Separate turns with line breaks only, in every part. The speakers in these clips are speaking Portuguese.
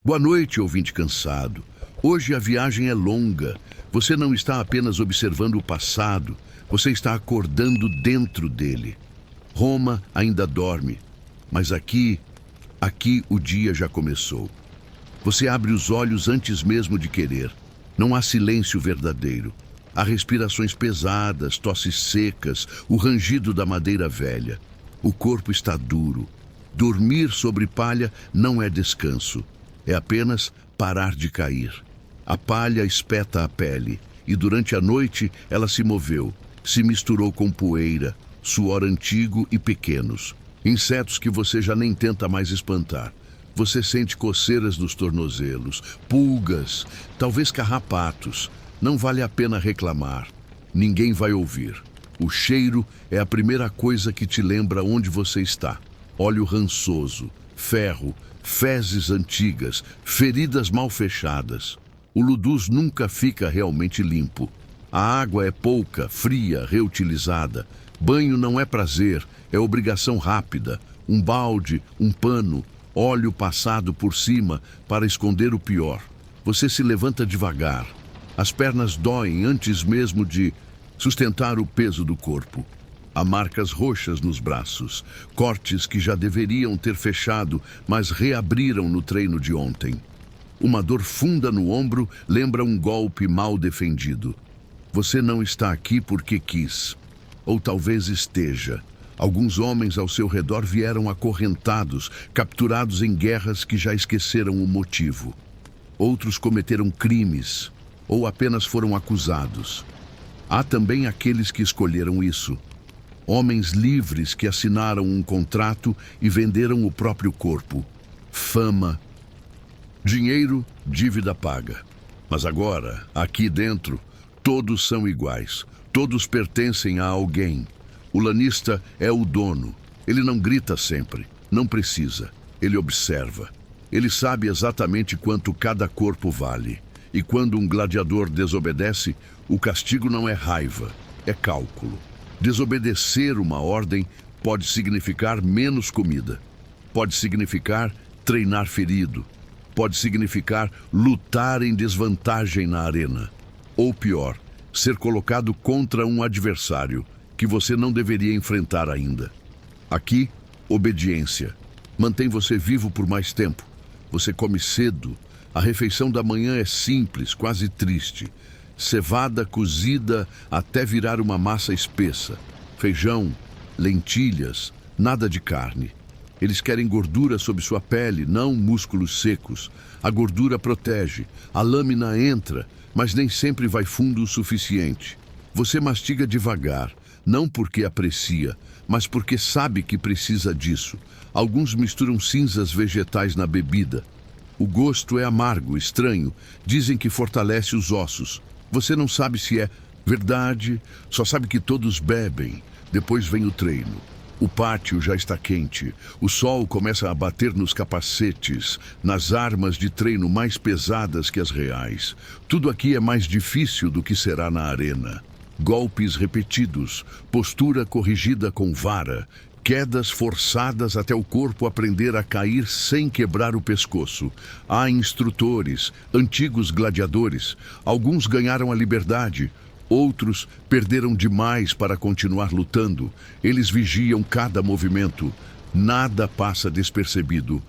Boa noite, ouvinte cansado. Hoje a viagem é longa. Você não está apenas observando o passado, você está acordando dentro dele. Roma ainda dorme, mas aqui o dia já começou. Você abre os olhos antes mesmo de querer. Não há silêncio verdadeiro. Há respirações pesadas, tosses secas, o rangido da madeira velha. O corpo está duro. Dormir sobre palha não é descanso. É apenas parar de cair. A palha espeta a pele, e durante a noite ela se moveu, se misturou com poeira, suor antigo e pequenos. Insetos que você já nem tenta mais espantar. Você sente coceiras nos tornozelos, pulgas, talvez carrapatos. Não vale a pena reclamar. Ninguém vai ouvir. O cheiro é a primeira coisa que te lembra onde você está. Óleo rançoso, ferro, fezes antigas, feridas mal fechadas. O ludus nunca fica realmente limpo. A água é pouca, fria, reutilizada. Banho não é prazer, é obrigação rápida. Um balde, um pano, óleo passado por cima para esconder o pior. Você se levanta devagar. As pernas doem antes mesmo de sustentar o peso do corpo. Há marcas roxas nos braços, cortes que já deveriam ter fechado, mas reabriram no treino de ontem. Uma dor funda no ombro lembra um golpe mal defendido. Você não está aqui porque quis. Ou talvez esteja. Alguns homens ao seu redor vieram acorrentados, capturados em guerras que já esqueceram o motivo. Outros cometeram crimes, ou apenas foram acusados. Há também aqueles que escolheram isso. Homens livres que assinaram um contrato e venderam o próprio corpo. Fama, dinheiro, dívida paga. Mas agora, aqui dentro, todos são iguais. Todos pertencem a alguém. O lanista é o dono. Ele não grita sempre. Não precisa. Ele observa. Ele sabe exatamente quanto cada corpo vale. E quando um gladiador desobedece, o castigo não é raiva, é cálculo. Desobedecer uma ordem pode significar menos comida. Pode significar treinar ferido. Pode significar lutar em desvantagem na arena. Ou pior, ser colocado contra um adversário que você não deveria enfrentar ainda. Aqui, obediência. Mantém você vivo por mais tempo. Você come cedo. A refeição da manhã é simples, quase triste. Cevada cozida até virar uma massa espessa. Feijão, lentilhas, nada de carne. Eles querem gordura sob sua pele, não músculos secos. A gordura protege, a lâmina entra, mas nem sempre vai fundo o suficiente. Você mastiga devagar, não porque aprecia, mas porque sabe que precisa disso. Alguns misturam cinzas vegetais na bebida. O gosto é amargo, estranho. Dizem que fortalece os ossos. Você não sabe se é verdade, só sabe que todos bebem. Depois vem o treino. O pátio já está quente. O sol começa a bater nos capacetes, nas armas de treino mais pesadas que as reais. Tudo aqui é mais difícil do que será na arena. Golpes repetidos, postura corrigida com vara, quedas forçadas até o corpo aprender a cair sem quebrar o pescoço. Há instrutores, antigos gladiadores. Alguns ganharam a liberdade. Outros perderam demais para continuar lutando. Eles vigiam cada movimento. Nada passa despercebido.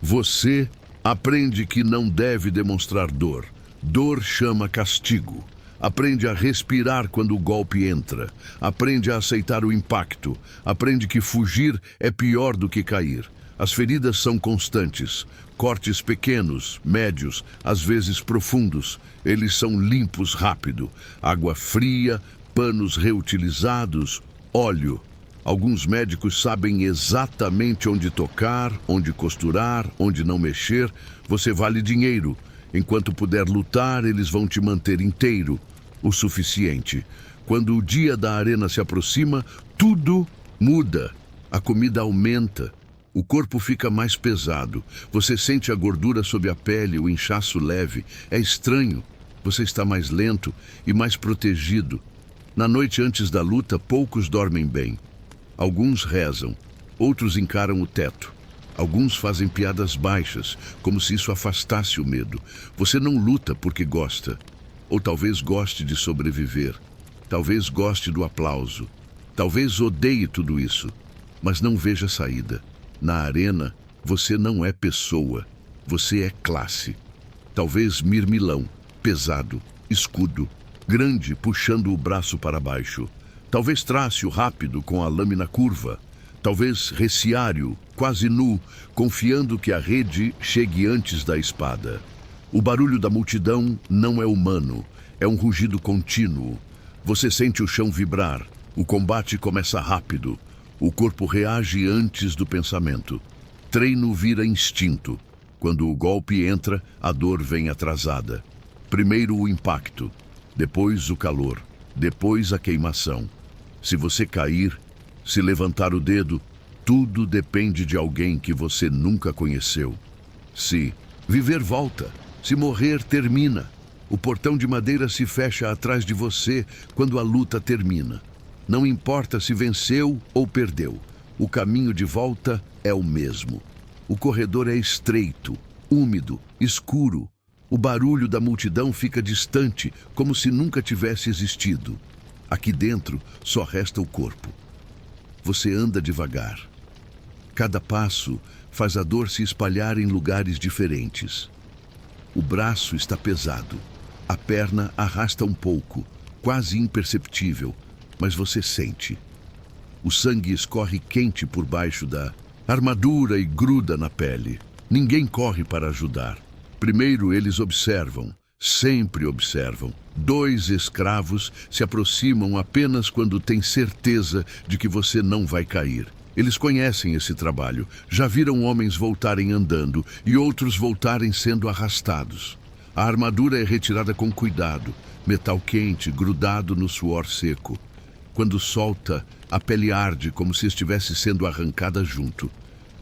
Você aprende que não deve demonstrar dor. Dor chama castigo. Aprende a respirar quando o golpe entra. Aprende a aceitar o impacto. Aprende que fugir é pior do que cair. As feridas são constantes. Cortes pequenos, médios, às vezes profundos. Eles são limpos rápido. Água fria, panos reutilizados, óleo. Alguns médicos sabem exatamente onde tocar, onde costurar, onde não mexer. Você vale dinheiro. Enquanto puder lutar, eles vão te manter inteiro, o suficiente. Quando o dia da arena se aproxima, tudo muda. A comida aumenta. O corpo fica mais pesado. Você sente a gordura sob a pele, o inchaço leve. É estranho. Você está mais lento e mais protegido. Na noite antes da luta, poucos dormem bem. Alguns rezam. Outros encaram o teto. Alguns fazem piadas baixas, como se isso afastasse o medo. Você não luta porque gosta. Ou talvez goste de sobreviver. Talvez goste do aplauso. Talvez odeie tudo isso. Mas não veja saída. Na arena, você não é pessoa. Você é classe. Talvez mirmilão, pesado, escudo, grande puxando o braço para baixo. Talvez trácio rápido com a lâmina curva. Talvez reciário, quase nu, confiando que a rede chegue antes da espada. O barulho da multidão não é humano, é um rugido contínuo. Você sente o chão vibrar, o combate começa rápido, o corpo reage antes do pensamento. Treino vira instinto. Quando o golpe entra, a dor vem atrasada. Primeiro o impacto, depois o calor, depois a queimação. Se você cair, se levantar o dedo, tudo depende de alguém que você nunca conheceu. Se viver volta, se morrer termina. O portão de madeira se fecha atrás de você quando a luta termina. Não importa se venceu ou perdeu, o caminho de volta é o mesmo. O corredor é estreito, úmido, escuro. O barulho da multidão fica distante, como se nunca tivesse existido. Aqui dentro só resta o corpo. Você anda devagar. Cada passo faz a dor se espalhar em lugares diferentes. O braço está pesado. A perna arrasta um pouco, quase imperceptível, mas você sente. O sangue escorre quente por baixo da armadura e gruda na pele. Ninguém corre para ajudar. Primeiro eles observam, sempre observam. 2 escravos se aproximam apenas quando têm certeza de que você não vai cair. Eles conhecem esse trabalho, já viram homens voltarem andando e outros voltarem sendo arrastados. A armadura é retirada com cuidado, metal quente, grudado no suor seco. Quando solta, a pele arde como se estivesse sendo arrancada junto.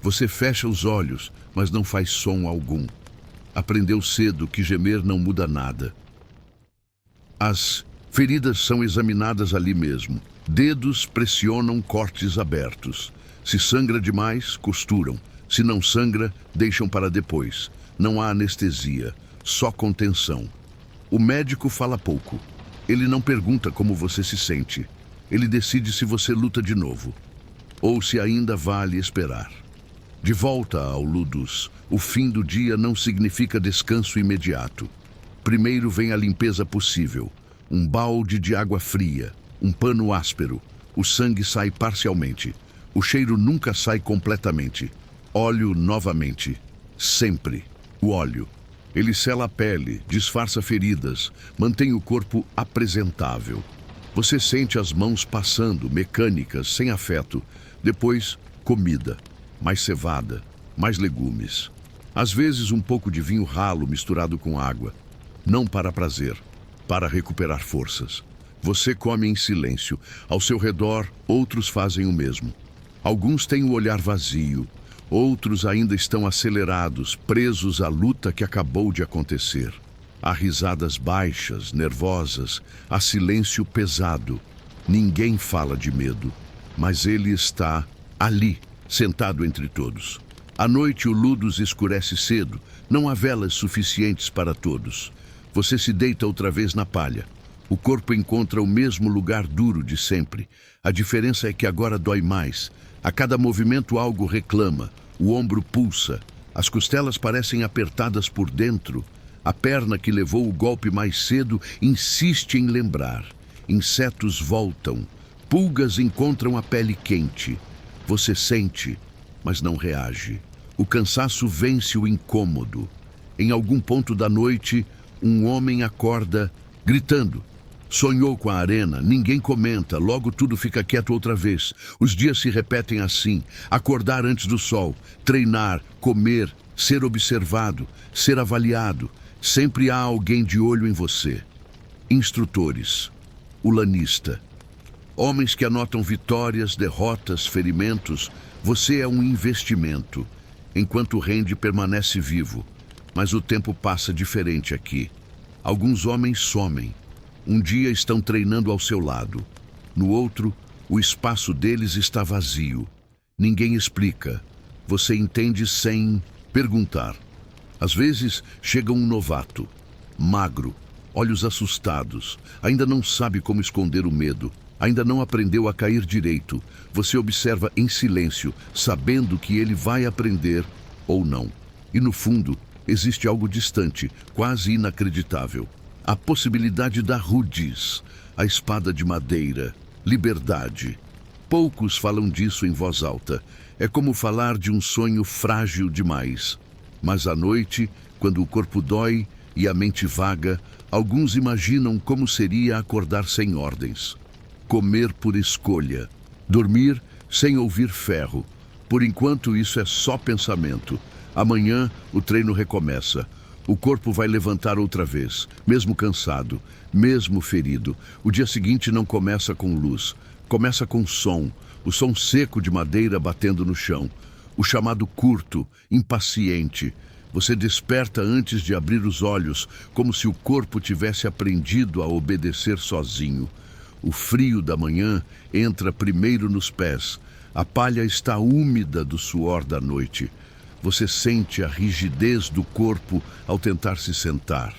Você fecha os olhos, mas não faz som algum. Aprendeu cedo que gemer não muda nada. As feridas são examinadas ali mesmo. Dedos pressionam cortes abertos. Se sangra demais, costuram. Se não sangra, deixam para depois. Não há anestesia, só contenção. O médico fala pouco. Ele não pergunta como você se sente. Ele decide se você luta de novo, ou se ainda vale esperar. De volta ao Ludus, o fim do dia não significa descanso imediato. Primeiro vem a limpeza possível. Um balde de água fria, um pano áspero. O sangue sai parcialmente. O cheiro nunca sai completamente. Óleo novamente. Sempre. O óleo. Ele sela a pele, disfarça feridas, mantém o corpo apresentável. Você sente as mãos passando, mecânicas, sem afeto. Depois, comida. Mais cevada, mais legumes. Às vezes um pouco de vinho ralo misturado com água. Não para prazer, para recuperar forças. Você come em silêncio. Ao seu redor, outros fazem o mesmo. Alguns têm o olhar vazio. Outros ainda estão acelerados, presos à luta que acabou de acontecer. Há risadas baixas, nervosas, há silêncio pesado. Ninguém fala de medo, mas ele está ali, sentado entre todos. À noite o Ludus escurece cedo, não há velas suficientes para todos. Você se deita outra vez na palha. O corpo encontra o mesmo lugar duro de sempre. A diferença é que agora dói mais. A cada movimento algo reclama, o ombro pulsa, as costelas parecem apertadas por dentro. A perna que levou o golpe mais cedo insiste em lembrar. Insetos voltam, pulgas encontram a pele quente. Você sente, mas não reage. O cansaço vence o incômodo. Em algum ponto da noite, um homem acorda gritando. Sonhou com a arena, ninguém comenta, logo tudo fica quieto outra vez. Os dias se repetem assim: acordar antes do sol, treinar, comer, ser observado, ser avaliado. Sempre há alguém de olho em você. Instrutores, o lanista. Homens que anotam vitórias, derrotas, ferimentos. Você é um investimento. Enquanto o rende permanece vivo. Mas o tempo passa diferente aqui. Alguns homens somem. Um dia estão treinando ao seu lado. No outro, o espaço deles está vazio. Ninguém explica. Você entende sem perguntar. Às vezes chega um novato, magro, olhos assustados, ainda não sabe como esconder o medo, ainda não aprendeu a cair direito. Você observa em silêncio, sabendo que ele vai aprender ou não. E no fundo, existe algo distante, quase inacreditável. A possibilidade da rudis, a espada de madeira, liberdade. Poucos falam disso em voz alta. É como falar de um sonho frágil demais. Mas à noite, quando o corpo dói e a mente vaga, alguns imaginam como seria acordar sem ordens. Comer por escolha. Dormir sem ouvir ferro. Por enquanto, isso é só pensamento. Amanhã, o treino recomeça. O corpo vai levantar outra vez, mesmo cansado, mesmo ferido. O dia seguinte não começa com luz, começa com som, o som seco de madeira batendo no chão. O chamado curto, impaciente. Você desperta antes de abrir os olhos, como se o corpo tivesse aprendido a obedecer sozinho. O frio da manhã entra primeiro nos pés. A palha está úmida do suor da noite. Você sente a rigidez do corpo ao tentar se sentar.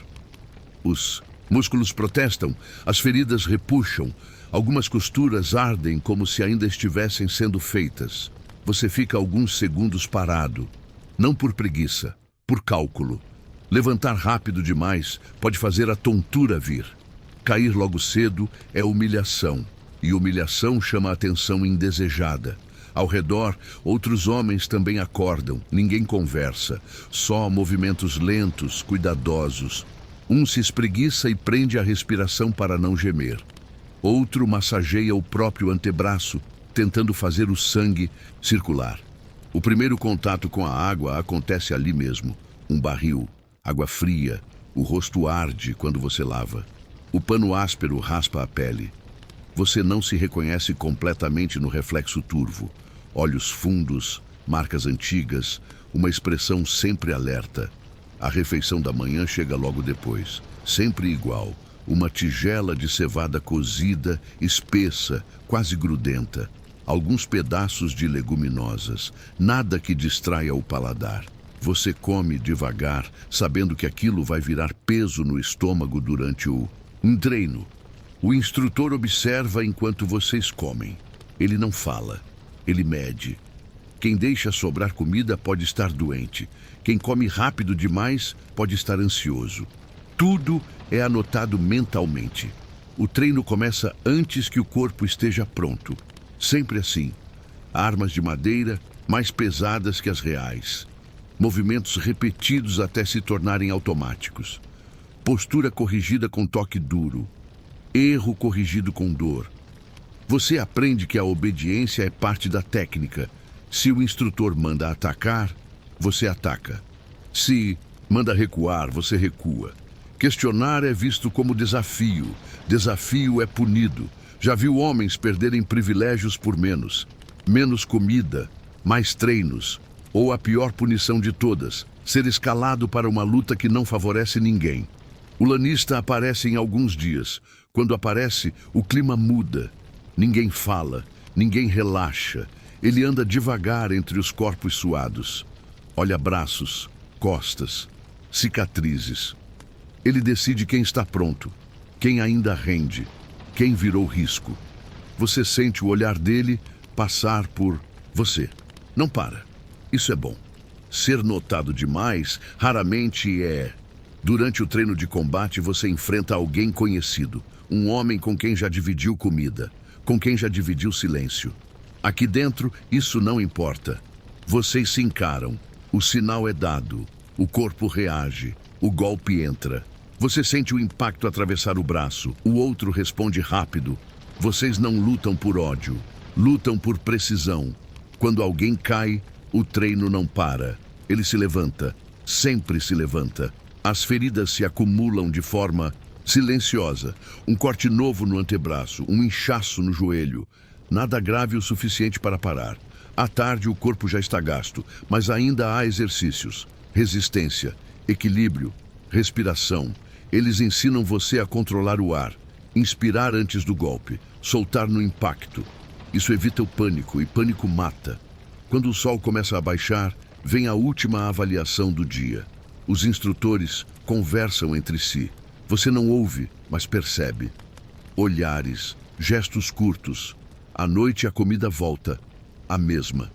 Os músculos protestam, as feridas repuxam, algumas costuras ardem como se ainda estivessem sendo feitas. Você fica alguns segundos parado, não por preguiça, por cálculo. Levantar rápido demais pode fazer a tontura vir. Cair logo cedo é humilhação, e humilhação chama a atenção indesejada. Ao redor, outros homens também acordam, ninguém conversa, só movimentos lentos, cuidadosos. Um se espreguiça e prende a respiração para não gemer. Outro massageia o próprio antebraço, tentando fazer o sangue circular. O primeiro contato com a água acontece ali mesmo. Um barril, água fria, o rosto arde quando você lava. O pano áspero raspa a pele. Você não se reconhece completamente no reflexo turvo. Olhos fundos, marcas antigas, uma expressão sempre alerta. A refeição da manhã chega logo depois, sempre igual. Uma tigela de cevada cozida, espessa, quase grudenta. Alguns pedaços de leguminosas, nada que distraia o paladar. Você come devagar, sabendo que aquilo vai virar peso no estômago durante um treino. O instrutor observa enquanto vocês comem. Ele não fala. Ele mede. Quem deixa sobrar comida pode estar doente. Quem come rápido demais pode estar ansioso. Tudo é anotado mentalmente. O treino começa antes que o corpo esteja pronto. Sempre assim. Armas de madeira mais pesadas que as reais. Movimentos repetidos até se tornarem automáticos. Postura corrigida com toque duro. Erro corrigido com dor. Você aprende que a obediência é parte da técnica. Se o instrutor manda atacar, você ataca. Se manda recuar, você recua. Questionar é visto como desafio. Desafio é punido. Já viu homens perderem privilégios por menos. Menos comida, mais treinos. Ou a pior punição de todas, ser escalado para uma luta que não favorece ninguém. O lanista aparece em alguns dias. Quando aparece, o clima muda. Ninguém fala, ninguém relaxa. Ele anda devagar entre os corpos suados. Olha braços, costas, cicatrizes. Ele decide quem está pronto, quem ainda rende, quem virou risco. Você sente o olhar dele passar por você. Não para. Isso é bom. Ser notado demais raramente é. Durante o treino de combate, você enfrenta alguém conhecido. Um homem com quem já dividiu comida. Com quem já dividiu silêncio. Aqui dentro, isso não importa. Vocês se encaram. O sinal é dado. O corpo reage. O golpe entra. Você sente o impacto atravessar o braço. O outro responde rápido. Vocês não lutam por ódio. Lutam por precisão. Quando alguém cai, o treino não para. Ele se levanta. Sempre se levanta. As feridas se acumulam de forma silenciosa. Um corte novo no antebraço, um inchaço no joelho. Nada grave o suficiente para parar. À tarde o corpo já está gasto, mas ainda há exercícios. Resistência, equilíbrio, respiração. Eles ensinam você a controlar o ar, inspirar antes do golpe, soltar no impacto. Isso evita o pânico, e pânico mata. Quando o sol começa a baixar, vem a última avaliação do dia. Os instrutores conversam entre si. Você não ouve, mas percebe. Olhares, gestos curtos. À noite a comida volta, a mesma.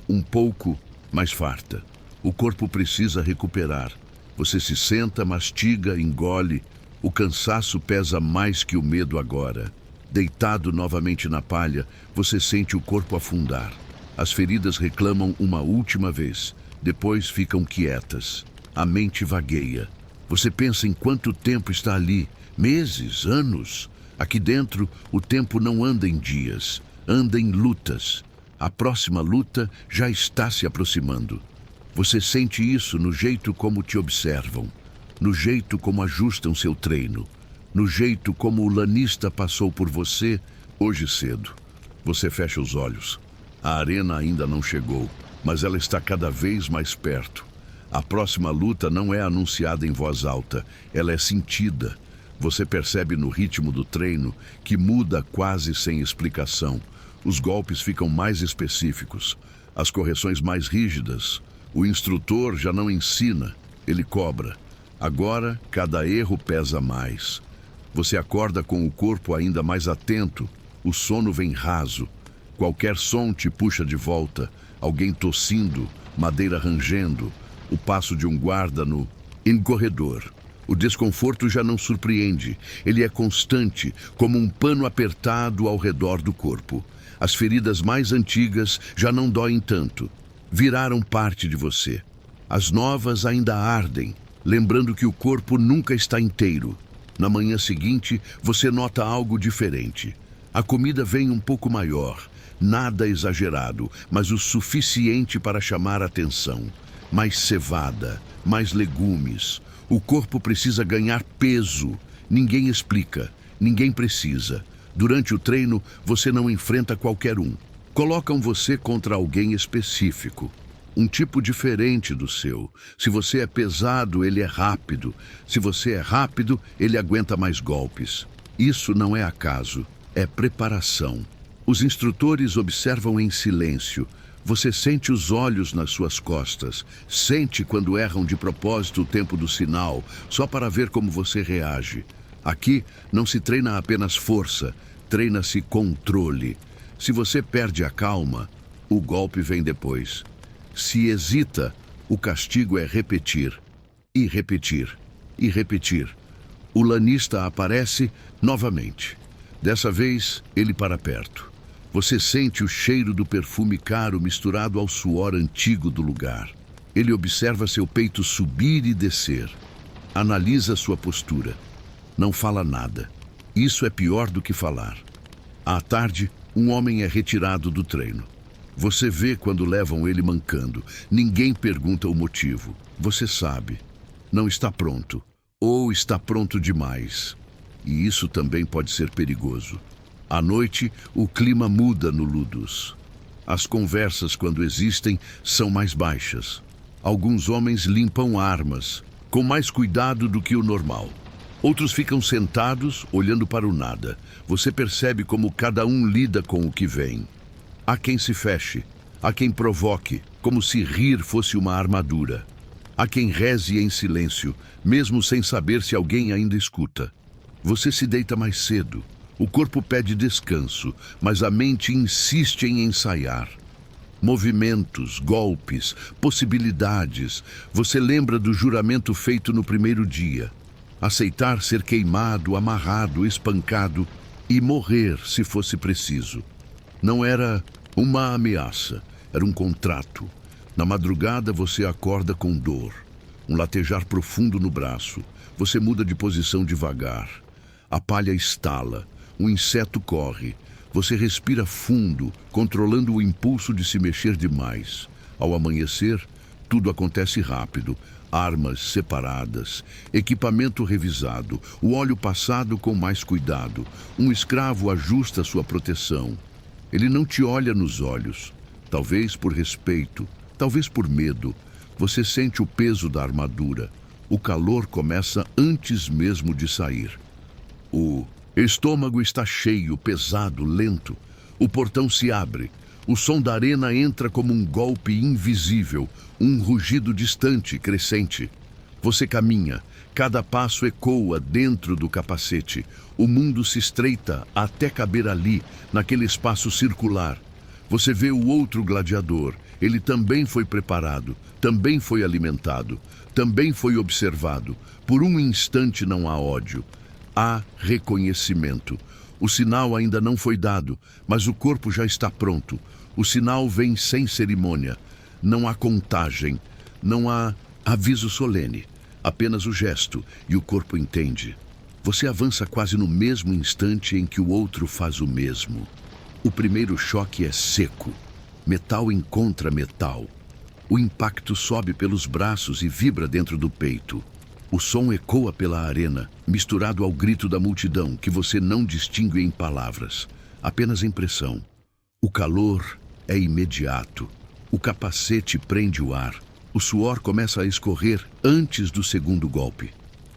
Um pouco, mais farta. O corpo precisa recuperar. Você se senta, mastiga, engole. O cansaço pesa mais que o medo agora. Deitado novamente na palha, você sente o corpo afundar. As feridas reclamam uma última vez. Depois ficam quietas. A mente vagueia. Você pensa em quanto tempo está ali. Meses, anos. Aqui dentro, o tempo não anda em dias. Anda em lutas. A próxima luta já está se aproximando. Você sente isso no jeito como te observam. No jeito como ajustam seu treino. No jeito como o lanista passou por você hoje cedo. Você fecha os olhos. A arena ainda não chegou, mas ela está cada vez mais perto. A próxima luta não é anunciada em voz alta, ela é sentida. Você percebe no ritmo do treino que muda quase sem explicação. Os golpes ficam mais específicos, as correções mais rígidas. O instrutor já não ensina, ele cobra. Agora, cada erro pesa mais. Você acorda com o corpo ainda mais atento, o sono vem raso. Qualquer som te puxa de volta, alguém tossindo, madeira rangendo, o passo de um guarda no corredor. O desconforto já não surpreende, ele é constante, como um pano apertado ao redor do corpo. As feridas mais antigas já não doem tanto, viraram parte de você. As novas ainda ardem, lembrando que o corpo nunca está inteiro. Na manhã seguinte, você nota algo diferente. A comida vem um pouco maior, nada exagerado, mas o suficiente para chamar a atenção. Mais cevada, mais legumes. O corpo precisa ganhar peso. Ninguém explica, ninguém precisa. Durante o treino, você não enfrenta qualquer um. Colocam você contra alguém específico. Um tipo diferente do seu. Se você é pesado, ele é rápido. Se você é rápido, ele aguenta mais golpes. Isso não é acaso, é preparação. Os instrutores observam em silêncio. Você sente os olhos nas suas costas. Sente quando erram de propósito o tempo do sinal, só para ver como você reage. Aqui não se treina apenas força, treina-se controle. Se você perde a calma, o golpe vem depois. Se hesita, o castigo é repetir, e repetir, e repetir. O lanista aparece novamente. Dessa vez, ele para perto. Você sente o cheiro do perfume caro misturado ao suor antigo do lugar. Ele observa seu peito subir e descer. Analisa sua postura. Não fala nada. Isso é pior do que falar. À tarde, um homem é retirado do treino. Você vê quando levam ele mancando. Ninguém pergunta o motivo. Você sabe. Não está pronto. Ou está pronto demais. E isso também pode ser perigoso. À noite, o clima muda no Ludus. As conversas, quando existem, são mais baixas. Alguns homens limpam armas, com mais cuidado do que o normal. Outros ficam sentados, olhando para o nada. Você percebe como cada um lida com o que vem. Há quem se feche, há quem provoque, como se rir fosse uma armadura. Há quem reze em silêncio, mesmo sem saber se alguém ainda escuta. Você se deita mais cedo. O corpo pede descanso, mas a mente insiste em ensaiar. Movimentos, golpes, possibilidades. Você lembra do juramento feito no primeiro dia. Aceitar ser queimado, amarrado, espancado e morrer se fosse preciso. Não era uma ameaça, era um contrato. Na madrugada você acorda com dor, um latejar profundo no braço. Você muda de posição devagar. A palha estala, um inseto corre. Você respira fundo, controlando o impulso de se mexer demais. Ao amanhecer, tudo acontece rápido. Armas separadas, equipamento revisado, o óleo passado com mais cuidado. Um escravo ajusta sua proteção. Ele não te olha nos olhos, talvez por respeito, talvez por medo. Você sente o peso da armadura. O calor começa antes mesmo de sair. O estômago está cheio, pesado, lento. O portão se abre. O som da arena entra como um golpe invisível, um rugido distante, crescente. Você caminha, cada passo ecoa dentro do capacete. O mundo se estreita até caber ali, naquele espaço circular. Você vê o outro gladiador. Ele também foi preparado, também foi alimentado, também foi observado. Por um instante não há ódio, há reconhecimento. O sinal ainda não foi dado, mas o corpo já está pronto. O sinal vem sem cerimônia. Não há contagem, não há aviso solene. Apenas o gesto, e o corpo entende. Você avança quase no mesmo instante em que o outro faz o mesmo. O primeiro choque é seco. Metal encontra metal. O impacto sobe pelos braços e vibra dentro do peito. O som ecoa pela arena, misturado ao grito da multidão, que você não distingue em palavras, apenas em pressão. O calor é imediato. O capacete prende o ar. O suor começa a escorrer antes do segundo golpe.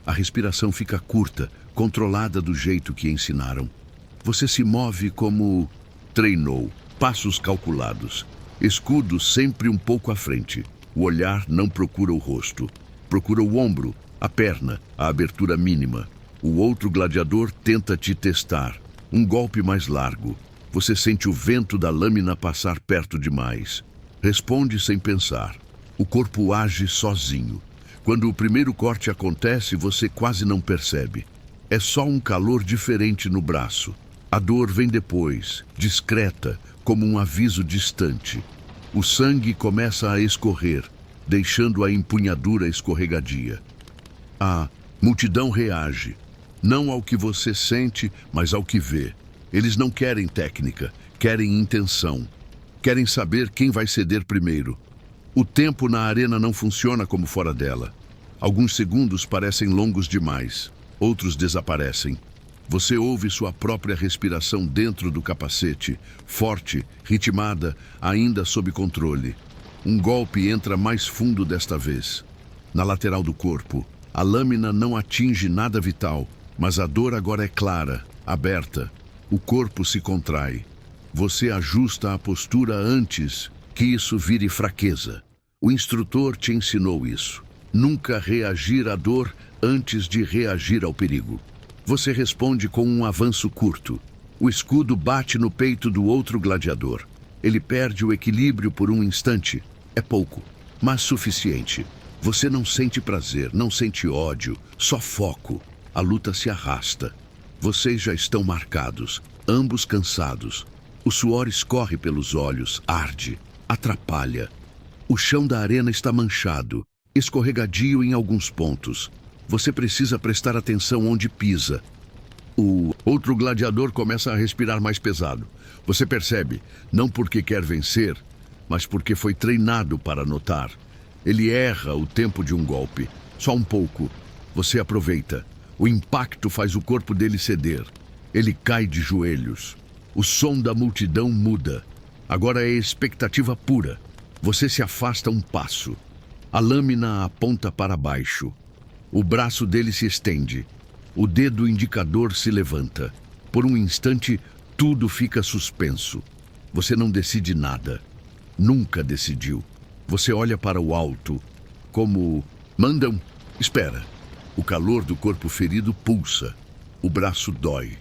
A respiração fica curta, controlada do jeito que ensinaram. Você se move como treinou, passos calculados. Escudo sempre um pouco à frente. O olhar não procura o rosto. Procura o ombro, a perna, a abertura mínima. O outro gladiador tenta te testar. Um golpe mais largo. Você sente o vento da lâmina passar perto demais. Responde sem pensar. O corpo age sozinho. Quando o primeiro corte acontece, você quase não percebe. É só um calor diferente no braço. A dor vem depois, discreta, como um aviso distante. O sangue começa a escorrer, deixando a empunhadura escorregadia. A multidão reage, não ao que você sente, mas ao que vê. Eles não querem técnica, querem intenção. Querem saber quem vai ceder primeiro. O tempo na arena não funciona como fora dela. Alguns segundos parecem longos demais, outros desaparecem. Você ouve sua própria respiração dentro do capacete, forte, ritmada, ainda sob controle. Um golpe entra mais fundo desta vez. Na lateral do corpo, a lâmina não atinge nada vital, mas a dor agora é clara, aberta. O corpo se contrai. Você ajusta a postura antes que isso vire fraqueza. O instrutor te ensinou isso. Nunca reagir à dor antes de reagir ao perigo. Você responde com um avanço curto. O escudo bate no peito do outro gladiador. Ele perde o equilíbrio por um instante. É pouco, mas suficiente. Você não sente prazer, não sente ódio, só foco. A luta se arrasta. Vocês já estão marcados, ambos cansados. O suor escorre pelos olhos, arde, atrapalha. O chão da arena está manchado, escorregadio em alguns pontos. Você precisa prestar atenção onde pisa. O outro gladiador começa a respirar mais pesado. Você percebe, não porque quer vencer, mas porque foi treinado para notar. Ele erra o tempo de um golpe, só um pouco. Você aproveita. O impacto faz o corpo dele ceder. Ele cai de joelhos. O som da multidão muda. Agora é expectativa pura. Você se afasta um passo. A lâmina aponta para baixo. O braço dele se estende. O dedo indicador se levanta. Por um instante, tudo fica suspenso. Você não decide nada. Nunca decidiu. Você olha para o alto, como... Mandam. Espera. O calor do corpo ferido pulsa. O braço dói.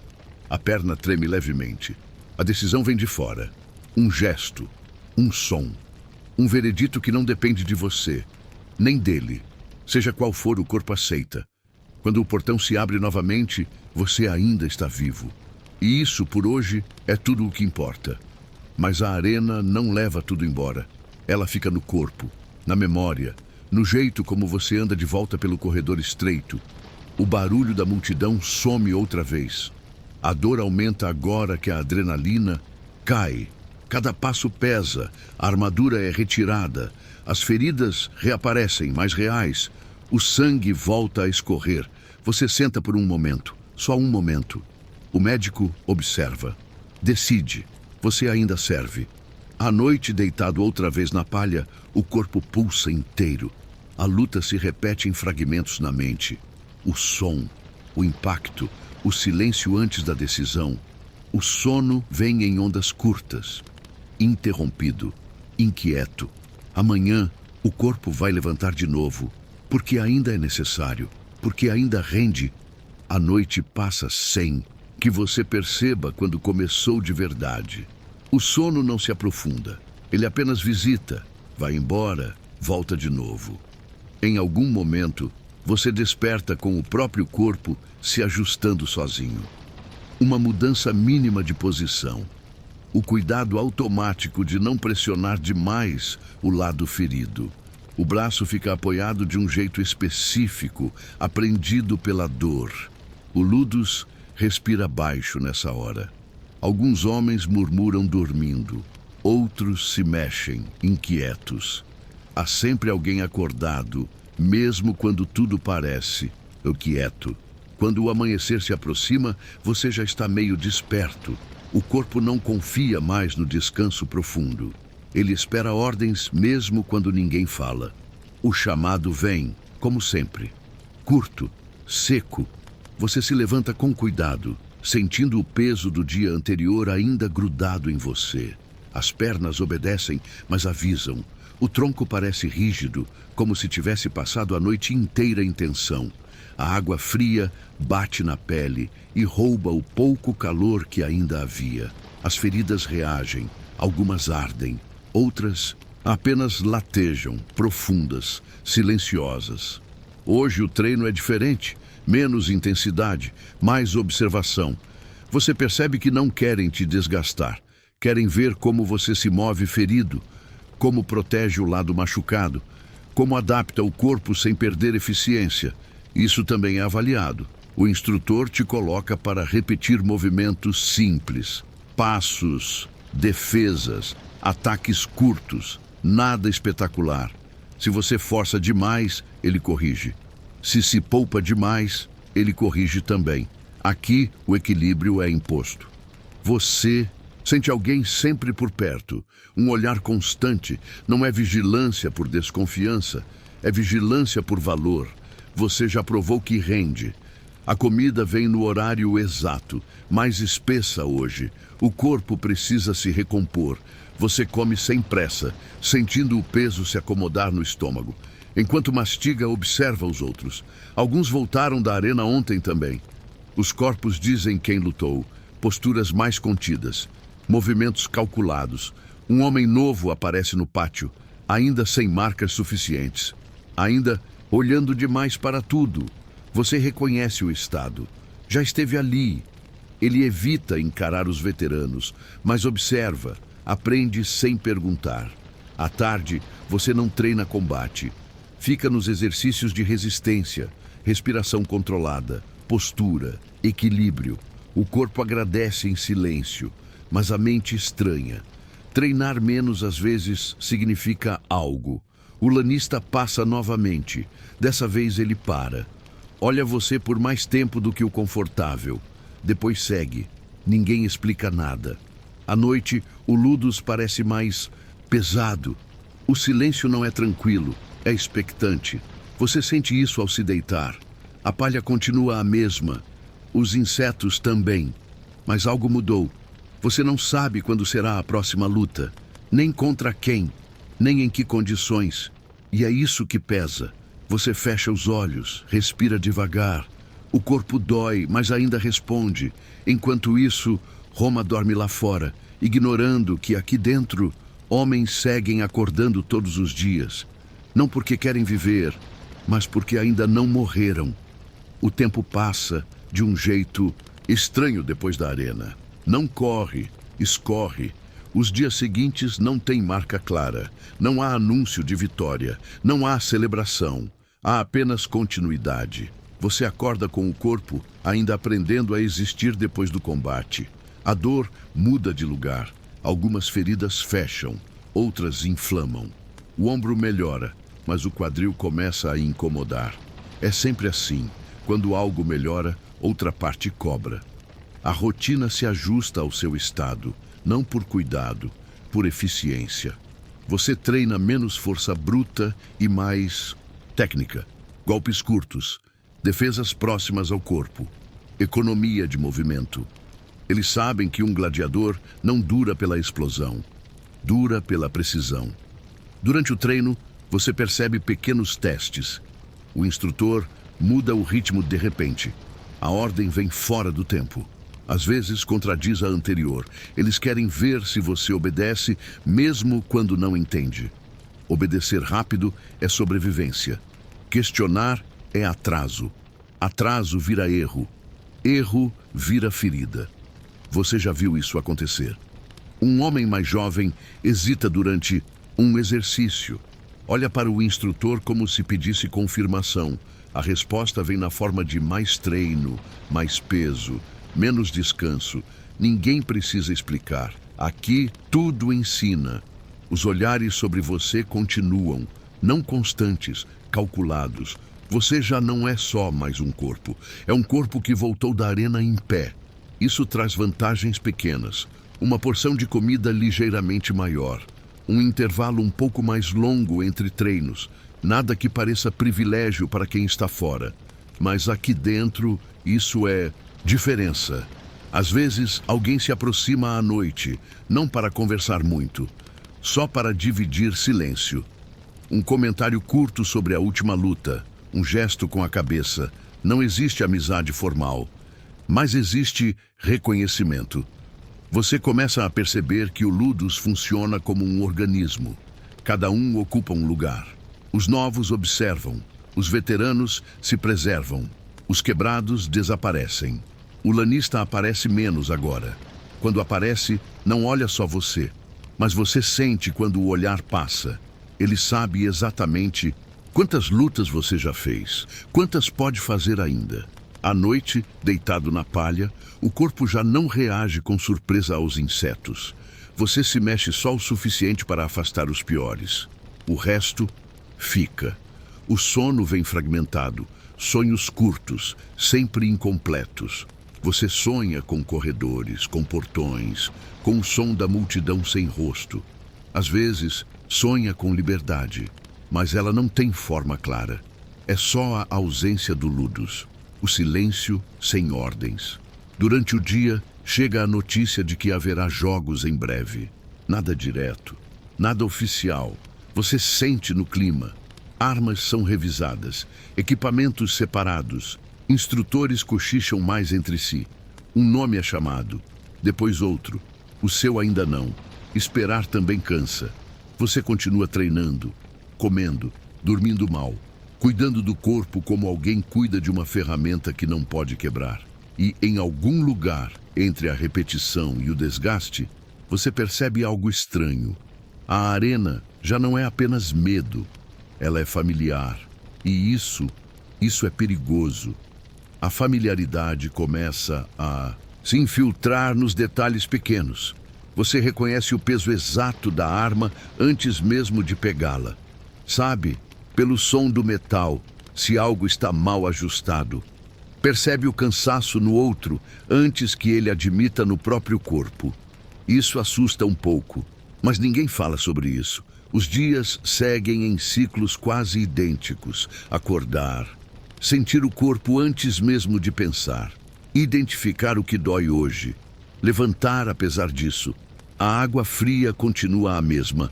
A perna treme levemente. A decisão vem de fora. Um gesto. Um som. Um veredito que não depende de você, nem dele. Seja qual for, o corpo aceita. Quando o portão se abre novamente, você ainda está vivo. E isso, por hoje, é tudo o que importa. Mas a arena não leva tudo embora. Ela fica no corpo, na memória, no jeito como você anda de volta pelo corredor estreito. O barulho da multidão some outra vez. A dor aumenta agora que a adrenalina cai. Cada passo pesa, a armadura é retirada, as feridas reaparecem mais reais, o sangue volta a escorrer. Você senta por um momento, só um momento. O médico observa. Decide. Você ainda serve. À noite, deitado outra vez na palha, o corpo pulsa inteiro. A luta se repete em fragmentos na mente. O som, o impacto, o silêncio antes da decisão. O sono vem em ondas curtas. interrompido, inquieto. Amanhã, o corpo vai levantar de novo, porque ainda é necessário, porque ainda rende. A noite passa sem que você perceba quando começou de verdade. O sono não se aprofunda, ele apenas visita, vai embora, volta de novo. Em algum momento, você desperta com o próprio corpo se ajustando sozinho. Uma mudança mínima de posição. O cuidado automático de não pressionar demais o lado ferido. O braço fica apoiado de um jeito específico, aprendido pela dor. O Ludus respira baixo nessa hora. Alguns homens murmuram dormindo, outros se mexem, inquietos. Há sempre alguém acordado, mesmo quando tudo parece quieto. Quando o amanhecer se aproxima, você já está meio desperto. O corpo não confia mais no descanso profundo. Ele espera ordens mesmo quando ninguém fala. O chamado vem, como sempre. Curto, seco. Você se levanta com cuidado, sentindo o peso do dia anterior ainda grudado em você. As pernas obedecem, mas avisam. O tronco parece rígido, como se tivesse passado a noite inteira em tensão. A água fria bate na pele e rouba o pouco calor que ainda havia. As feridas reagem, algumas ardem, outras apenas latejam, profundas, silenciosas. Hoje o treino é diferente, menos intensidade, mais observação. Você percebe que não querem te desgastar, querem ver como você se move ferido, como protege o lado machucado, como adapta o corpo sem perder eficiência. Isso também é avaliado. O instrutor te coloca para repetir movimentos simples, passos, defesas, ataques curtos, nada espetacular. Se você força demais, ele corrige. Se poupa demais, ele corrige também. Aqui, o equilíbrio é imposto. Você sente alguém sempre por perto, um olhar constante. Não é vigilância por desconfiança, é vigilância por valor. Você já provou que rende. A comida vem no horário exato, mais espessa hoje. O corpo precisa se recompor. Você come sem pressa, sentindo o peso se acomodar no estômago. Enquanto mastiga, observa os outros. Alguns voltaram da arena ontem também. Os corpos dizem quem lutou. Posturas mais contidas, movimentos calculados. Um homem novo aparece no pátio, ainda sem marcas suficientes. Ainda olhando demais para tudo. Você reconhece o estado. Já esteve ali. Ele evita encarar os veteranos, mas observa, aprende sem perguntar. À tarde, você não treina combate. Fica nos exercícios de resistência, respiração controlada, postura, equilíbrio. O corpo agradece em silêncio, mas a mente estranha. Treinar menos às vezes significa algo. O lanista passa novamente. Dessa vez ele para. Olha você por mais tempo do que o confortável. Depois segue. Ninguém explica nada. À noite, o Ludus parece mais pesado. O silêncio não é tranquilo, é expectante. Você sente isso ao se deitar. A palha continua a mesma. Os insetos também. Mas algo mudou. Você não sabe quando será a próxima luta. Nem contra quem. Nem em que condições. E é isso que pesa. Você fecha os olhos, respira devagar. O corpo dói, mas ainda responde. Enquanto isso, Roma dorme lá fora, ignorando que aqui dentro, homens seguem acordando todos os dias. Não porque querem viver, mas porque ainda não morreram. O tempo passa de um jeito estranho depois da arena. Não corre, escorre. Os dias seguintes não têm marca clara. Não há anúncio de vitória. Não há celebração. Há apenas continuidade. Você acorda com o corpo ainda aprendendo a existir depois do combate. A dor muda de lugar. Algumas feridas fecham, outras inflamam. O ombro melhora, mas o quadril começa a incomodar. É sempre assim. Quando algo melhora, outra parte cobra. A rotina se ajusta ao seu estado, não por cuidado, por eficiência. Você treina menos força bruta e mais técnica, golpes curtos, defesas próximas ao corpo, economia de movimento. Eles sabem que um gladiador não dura pela explosão. dura pela precisão. Durante o treino, você percebe pequenos testes. O instrutor muda o ritmo de repente. A ordem vem fora do tempo. Às vezes contradiz a anterior. Eles querem ver se você obedece, mesmo quando não entende. Obedecer rápido é sobrevivência. Questionar é atraso. Atraso vira erro. Erro vira ferida. Você já viu isso acontecer? Um homem mais jovem hesita durante um exercício. Olha para o instrutor como se pedisse confirmação. A resposta vem na forma de mais treino, mais peso, menos descanso. Ninguém precisa explicar. Aqui tudo ensina. Os olhares sobre você continuam, não constantes, calculados. Você já não é só mais um corpo. É um corpo que voltou da arena em pé. Isso traz vantagens pequenas. Uma porção de comida ligeiramente maior. Um intervalo um pouco mais longo entre treinos. Nada que pareça privilégio para quem está fora. Mas aqui dentro, isso é diferença. Às vezes, alguém se aproxima à noite, não para conversar muito, só para dividir silêncio. Um comentário curto sobre a última luta, um gesto com a cabeça. Não existe amizade formal, mas existe reconhecimento. Você começa a perceber que o Ludus funciona como um organismo. Cada um ocupa um lugar. Os novos observam, os veteranos se preservam, os quebrados desaparecem. O lanista aparece menos agora. Quando aparece, não olha só você, mas você sente quando o olhar passa. Ele sabe exatamente quantas lutas você já fez, quantas pode fazer ainda. À noite, deitado na palha, o corpo já não reage com surpresa aos insetos. Você se mexe só o suficiente para afastar os piores. O resto fica. O sono vem fragmentado, sonhos curtos, sempre incompletos. Você sonha com corredores, com portões, com o som da multidão sem rosto. Às vezes, sonha com liberdade, mas ela não tem forma clara. É só a ausência do Ludus, o silêncio sem ordens. Durante o dia, chega a notícia de que haverá jogos em breve. Nada direto, nada oficial. Você sente no clima. Armas são revisadas, equipamentos separados, instrutores cochicham mais entre si. Um nome é chamado, depois outro. O seu ainda não. Esperar também cansa. Você continua treinando, comendo, dormindo mal, cuidando do corpo como alguém cuida de uma ferramenta que não pode quebrar. E em algum lugar, entre a repetição e o desgaste, você percebe algo estranho. A arena já não é apenas medo, ela é familiar. E isso é perigoso. A familiaridade começa a se infiltrar nos detalhes pequenos. Você reconhece o peso exato da arma antes mesmo de pegá-la. Sabe, pelo som do metal, se algo está mal ajustado. Percebe o cansaço no outro antes que ele admita no próprio corpo. Isso assusta um pouco, mas ninguém fala sobre isso. Os dias seguem em ciclos quase idênticos. Acordar, sentir o corpo antes mesmo de pensar, identificar o que dói hoje, levantar apesar disso. A água fria continua a mesma.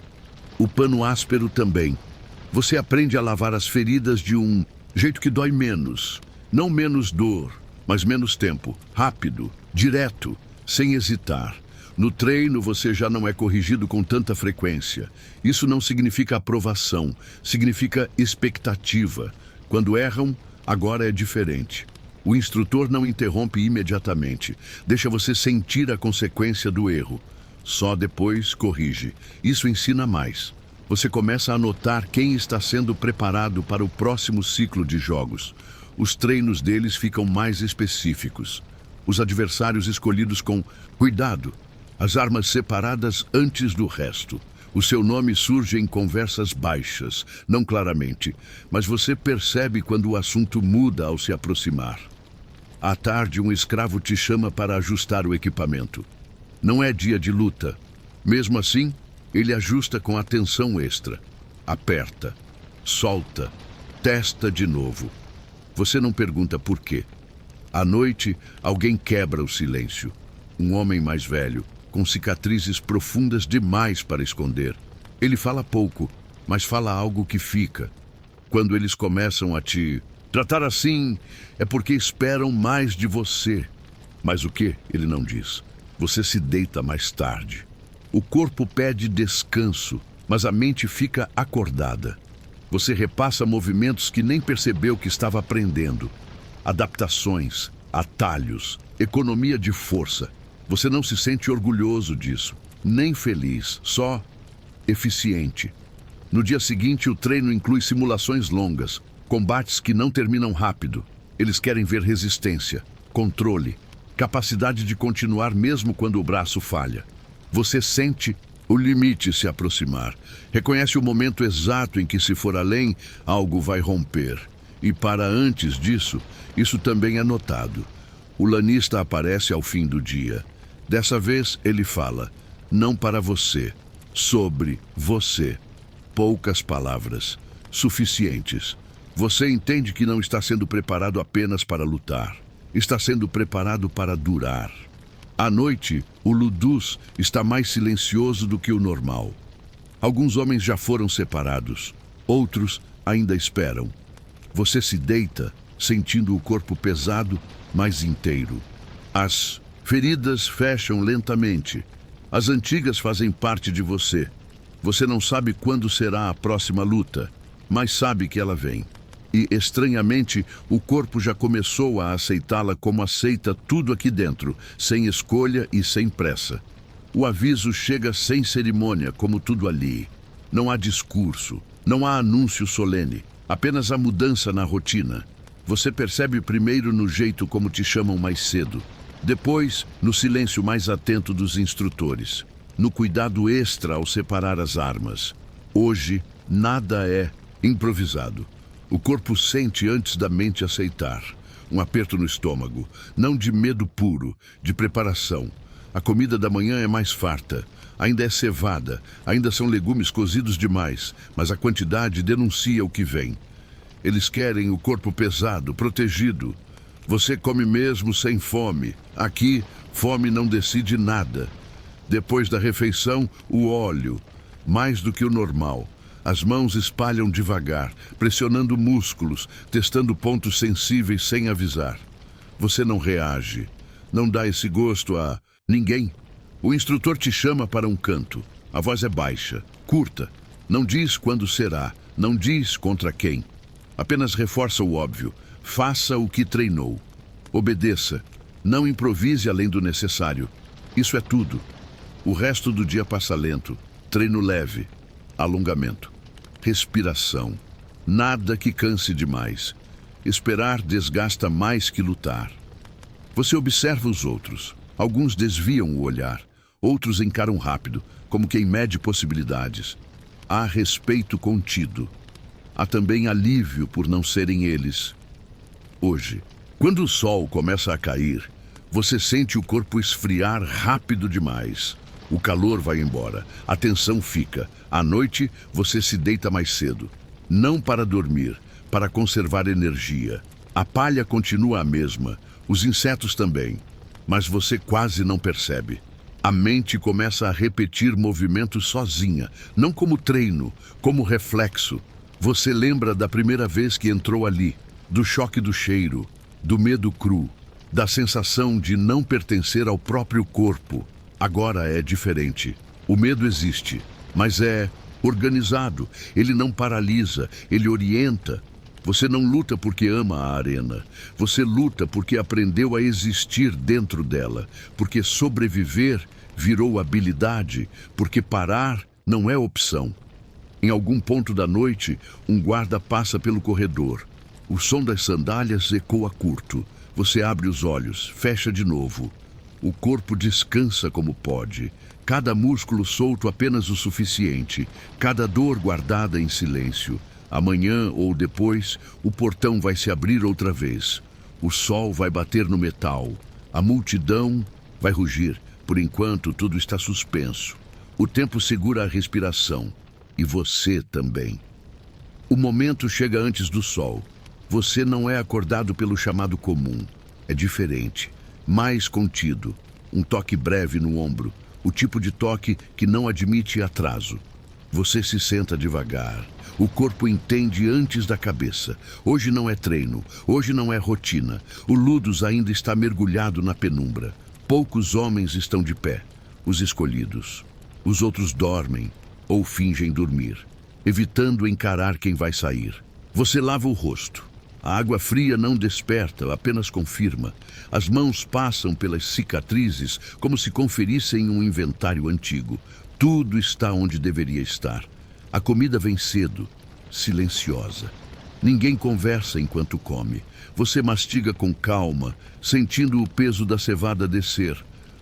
O pano áspero também. Você aprende a lavar as feridas de um jeito que dói menos. Não menos dor, mas menos tempo. Rápido, direto, sem hesitar. No treino, você já não é corrigido com tanta frequência. Isso não significa aprovação, significa expectativa. Quando erram, agora é diferente. O instrutor não interrompe imediatamente. Deixa você sentir a consequência do erro. Só depois corrige. Isso ensina mais. Você começa a notar quem está sendo preparado para o próximo ciclo de jogos. Os treinos deles ficam mais específicos. Os adversários escolhidos com cuidado. As armas separadas antes do resto. O seu nome surge em conversas baixas, não claramente, mas você percebe quando o assunto muda ao se aproximar. À tarde, um escravo te chama para ajustar o equipamento. Não é dia de luta. Mesmo assim, ele ajusta com atenção extra. Aperta, solta, testa de novo. Você não pergunta por quê. À noite, alguém quebra o silêncio. Um homem mais velho. com cicatrizes profundas demais para esconder. Ele fala pouco, mas fala algo que fica. Quando eles começam a te tratar assim, é porque esperam mais de você. Mas o que? Ele não diz. Você se deita mais tarde. O corpo pede descanso, mas a mente fica acordada. Você repassa movimentos que nem percebeu que estava aprendendo. Adaptações, atalhos, economia de força. Você não se sente orgulhoso disso, nem feliz, só eficiente. No dia seguinte, o treino inclui simulações longas, combates que não terminam rápido. Eles querem ver resistência, controle, capacidade de continuar mesmo quando o braço falha. Você sente o limite se aproximar. Reconhece o momento exato em que, se for além, algo vai romper. E para antes disso, isso também é notado. O lanista aparece ao fim do dia. Dessa vez, ele fala, não para você, sobre você. Poucas palavras, suficientes. Você entende que não está sendo preparado apenas para lutar. Está sendo preparado para durar. À noite, o Ludus está mais silencioso do que o normal. Alguns homens já foram separados, outros ainda esperam. Você se deita, sentindo o corpo pesado, mas inteiro. As feridas fecham lentamente. As antigas fazem parte de você. Você não sabe quando será a próxima luta, mas sabe que ela vem. E, estranhamente, o corpo já começou a aceitá-la como aceita tudo aqui dentro, sem escolha e sem pressa. O aviso chega sem cerimônia, como tudo ali. Não há discurso, não há anúncio solene, apenas a mudança na rotina. Você percebe primeiro no jeito como te chamam mais cedo, depois no silêncio mais atento dos instrutores, no cuidado extra ao separar as armas. Hoje, nada é improvisado. O corpo sente antes da mente aceitar. Um aperto no estômago, não de medo puro, de preparação. A comida da manhã é mais farta. Ainda é cevada, ainda são legumes cozidos demais, mas a quantidade denuncia o que vem. Eles querem o corpo pesado, protegido. Você come mesmo sem fome. Aqui, fome não decide nada. Depois da refeição, o óleo, mais do que o normal. As mãos espalham devagar, pressionando músculos, testando pontos sensíveis sem avisar. Você não reage, não dá esse gosto a ninguém. O instrutor te chama para um canto. A voz é baixa, curta. Não diz quando será, não diz contra quem. Apenas reforça o óbvio. Faça o que treinou. Obedeça. Não improvise além do necessário. Isso é tudo. O resto do dia passa lento. Treino leve. Alongamento. Respiração. Nada que canse demais. Esperar desgasta mais que lutar. Você observa os outros. Alguns desviam o olhar. Outros encaram rápido, como quem mede possibilidades. Há respeito contido. Há também alívio por não serem eles. Hoje, quando o sol começa a cair, você sente o corpo esfriar rápido demais. O calor vai embora, a tensão fica. À noite, você se deita mais cedo. Não para dormir, para conservar energia. A palha continua a mesma, os insetos também. Mas você quase não percebe. A mente começa a repetir movimentos sozinha, não como treino, como reflexo. Você lembra da primeira vez que entrou ali, do choque do cheiro, do medo cru, da sensação de não pertencer ao próprio corpo. Agora é diferente. O medo existe, mas é organizado. Ele não paralisa, ele orienta. Você não luta porque ama a arena. Você luta porque aprendeu a existir dentro dela, porque sobreviver virou habilidade, porque parar não é opção. Em algum ponto da noite, um guarda passa pelo corredor. O som das sandálias ecoa curto. Você abre os olhos, fecha de novo. O corpo descansa como pode. Cada músculo solto apenas o suficiente. Cada dor guardada em silêncio. Amanhã ou depois, o portão vai se abrir outra vez. O sol vai bater no metal. A multidão vai rugir. Por enquanto, tudo está suspenso. O tempo segura a respiração. E você também. O momento chega antes do sol. Você não é acordado pelo chamado comum. É diferente. Mais contido. Um toque breve no ombro. o tipo de toque que não admite atraso. Você se senta devagar. O corpo entende antes da cabeça. Hoje não é treino, hoje não é rotina. O Ludus ainda está mergulhado na penumbra. Poucos homens estão de pé, os escolhidos. Os outros dormem ou fingem dormir, evitando encarar quem vai sair. Você lava o rosto. A água fria não desperta, apenas confirma. As mãos passam pelas cicatrizes como se conferissem um inventário antigo. Tudo está onde deveria estar. A comida vem cedo, silenciosa. Ninguém conversa enquanto come. Você mastiga com calma, sentindo o peso da cevada descer.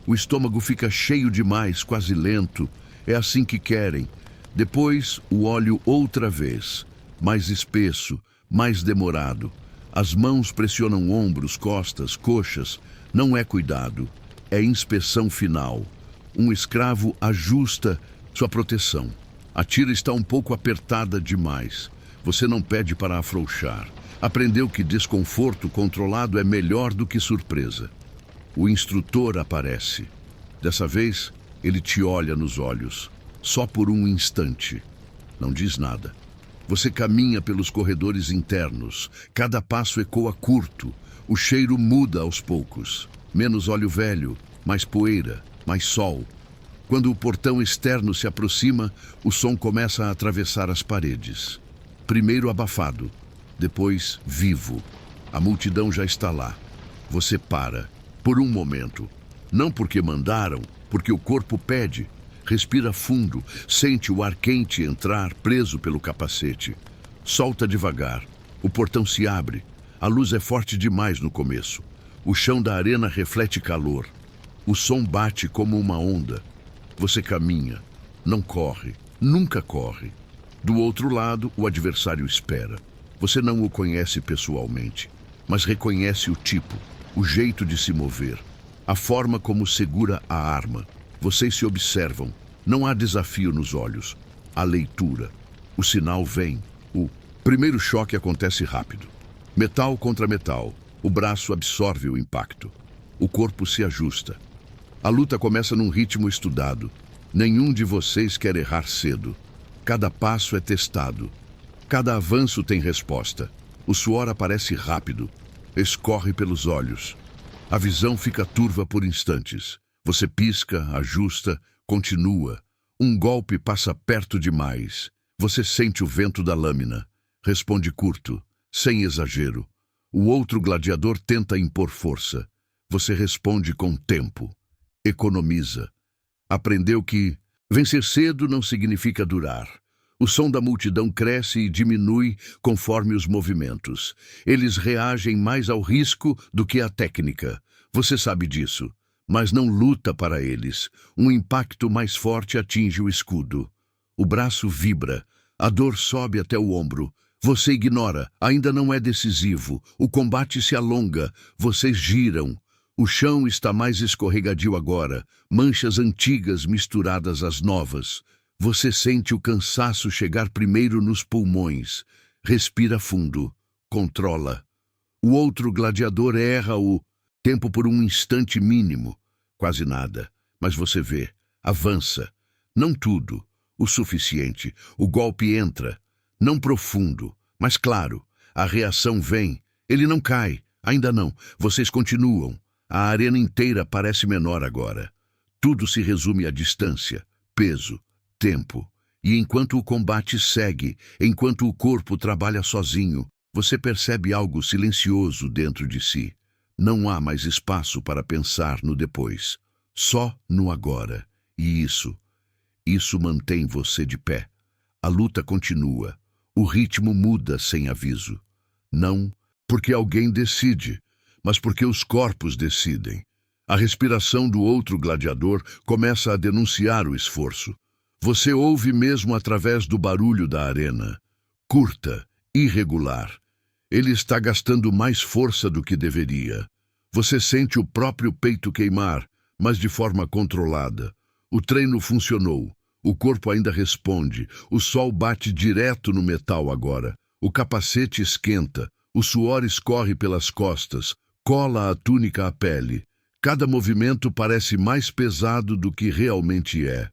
O estômago fica cheio demais, quase lento. É assim que querem. Depois, o óleo outra vez, mais espesso, mais demorado. As mãos pressionam ombros, costas, coxas. Não é cuidado, é inspeção final. Um escravo ajusta sua proteção. A tira está um pouco apertada demais. Você não pede para afrouxar. Aprendeu que desconforto controlado é melhor do que surpresa. O instrutor aparece. Dessa vez, ele te olha nos olhos. Só por um instante. Não diz nada. Você caminha pelos corredores internos. Cada passo ecoa curto. O cheiro muda aos poucos. Menos óleo velho, mais poeira, mais sol. Quando o portão externo se aproxima, o som começa a atravessar as paredes. Primeiro abafado, depois vivo. A multidão já está lá. Você para, por um momento. Não porque mandaram, porque o corpo pede. Respira fundo, sente o ar quente entrar, preso pelo capacete. Solta devagar. O portão se abre. A luz é forte demais no começo. O chão da arena reflete calor. O som bate como uma onda. Você caminha, não corre, nunca corre. Do outro lado, o adversário espera. Você não o conhece pessoalmente, mas reconhece o tipo, o jeito de se mover, a forma como segura a arma. Vocês se observam. Não há desafio nos olhos. Há leitura. O sinal vem. O primeiro choque acontece rápido. Metal contra metal. O braço absorve o impacto. O corpo se ajusta. A luta começa num ritmo estudado. Nenhum de vocês quer errar cedo. Cada passo é testado. Cada avanço tem resposta. O suor aparece rápido. Escorre pelos olhos. A visão fica turva por instantes. Você pisca, ajusta, continua. Um golpe passa perto demais. Você sente o vento da lâmina. Responde curto, sem exagero. O outro gladiador tenta impor força. Você responde com tempo. Economiza. Aprendeu que vencer cedo não significa durar. O som da multidão cresce e diminui conforme os movimentos. Eles reagem mais ao risco do que à técnica. Você sabe disso, mas não luta para eles. Um impacto mais forte atinge o escudo. O braço vibra. A dor sobe até o ombro. Você ignora. Ainda não é decisivo. O combate se alonga. Vocês giram. O chão está mais escorregadio agora, manchas antigas misturadas às novas. Você sente o cansaço chegar primeiro nos pulmões. Respira fundo. Controla. O outro gladiador erra o tempo por um instante mínimo. Quase nada. Mas você vê. Avança. Não tudo. O suficiente. O golpe entra. Não profundo, mas claro. A reação vem. Ele não cai. Ainda não. Vocês continuam. A arena inteira parece menor agora. Tudo se resume à distância, peso, tempo. E enquanto o combate segue, enquanto o corpo trabalha sozinho, você percebe algo silencioso dentro de si. Não há mais espaço para pensar no depois. Só no agora. E isso mantém você de pé. A luta continua. O ritmo muda sem aviso. Não porque alguém decide, mas porque os corpos decidem. A respiração do outro gladiador começa a denunciar o esforço. Você ouve mesmo através do barulho da arena. Curta, irregular. Ele está gastando mais força do que deveria. Você sente o próprio peito queimar, mas de forma controlada. O treino funcionou. O corpo ainda responde. O sol bate direto no metal agora. O capacete esquenta. O suor escorre pelas costas. Cola a túnica à pele. Cada movimento parece mais pesado do que realmente é.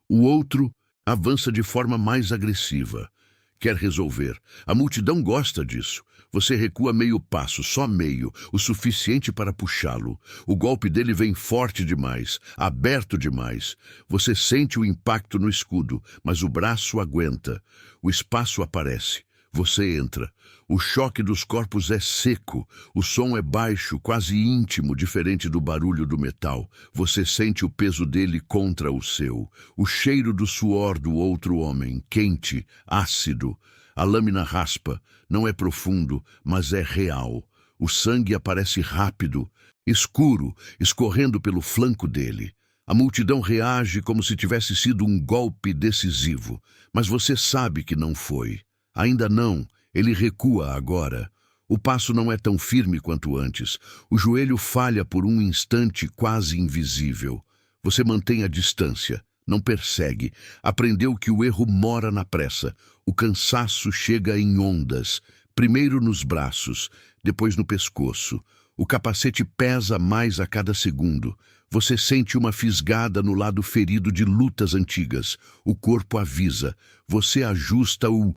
O outro avança de forma mais agressiva. Quer resolver. A multidão gosta disso. Você recua meio passo, só meio, o suficiente para puxá-lo. O golpe dele vem forte demais, aberto demais. Você sente o impacto no escudo, mas o braço aguenta. O espaço aparece. Você entra. O choque dos corpos é seco. O som é baixo, quase íntimo, diferente do barulho do metal. Você sente o peso dele contra o seu. O cheiro do suor do outro homem, quente, ácido. A lâmina raspa. Não é profundo, mas é real. O sangue aparece rápido, escuro, escorrendo pelo flanco dele. A multidão reage como se tivesse sido um golpe decisivo, mas você sabe que não foi. Ainda não, ele recua agora. O passo não é tão firme quanto antes. O joelho falha por um instante quase invisível. Você mantém a distância, não persegue. Aprendeu que o erro mora na pressa. O cansaço chega em ondas, primeiro nos braços, depois no pescoço. O capacete pesa mais a cada segundo. Você sente uma fisgada no lado ferido de lutas antigas. O corpo avisa. Você ajusta o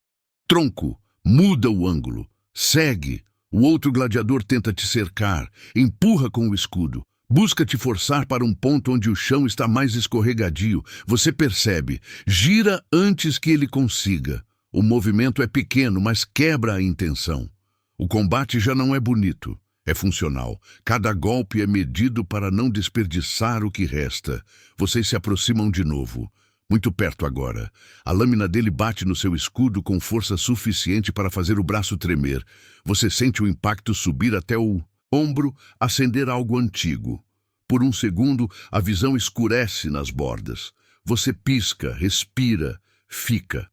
tronco, muda o ângulo, segue. O outro gladiador tenta te cercar, empurra com o escudo. Busca te forçar para um ponto onde o chão está mais escorregadio. Você percebe. Gira antes que ele consiga. O movimento é pequeno, mas quebra a intenção. O combate já não é bonito, é funcional. Cada golpe é medido para não desperdiçar o que resta. Vocês se aproximam de novo. Muito perto agora. A lâmina dele bate no seu escudo com força suficiente para fazer o braço tremer. Você sente o impacto subir até o ombro, acender algo antigo. Por um segundo, a visão escurece nas bordas. Você pisca, respira, fica.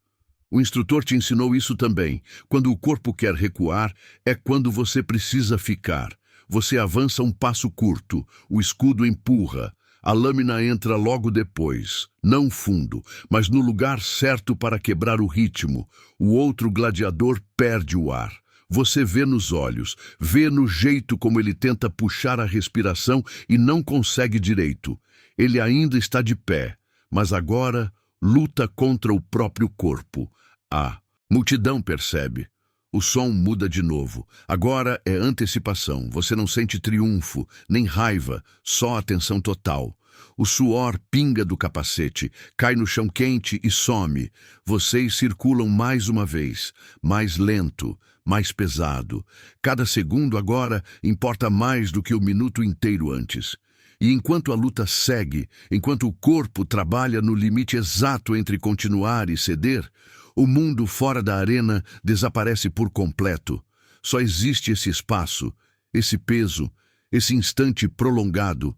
O instrutor te ensinou isso também. Quando o corpo quer recuar, é quando você precisa ficar. Você avança um passo curto, o escudo empurra. A lâmina entra logo depois, não fundo, mas no lugar certo para quebrar o ritmo. O outro gladiador perde o ar. Você vê nos olhos, vê no jeito como ele tenta puxar a respiração e não consegue direito. Ele ainda está de pé, mas agora luta contra o próprio corpo. A multidão percebe. O som muda de novo. Agora é antecipação. Você não sente triunfo, nem raiva, só atenção total. O suor pinga do capacete, cai no chão quente e some. Vocês circulam mais uma vez, mais lento, mais pesado. Cada segundo agora importa mais do que o minuto inteiro antes. E enquanto a luta segue, enquanto o corpo trabalha no limite exato entre continuar e ceder, o mundo fora da arena desaparece por completo. Só existe esse espaço, esse peso, esse instante prolongado.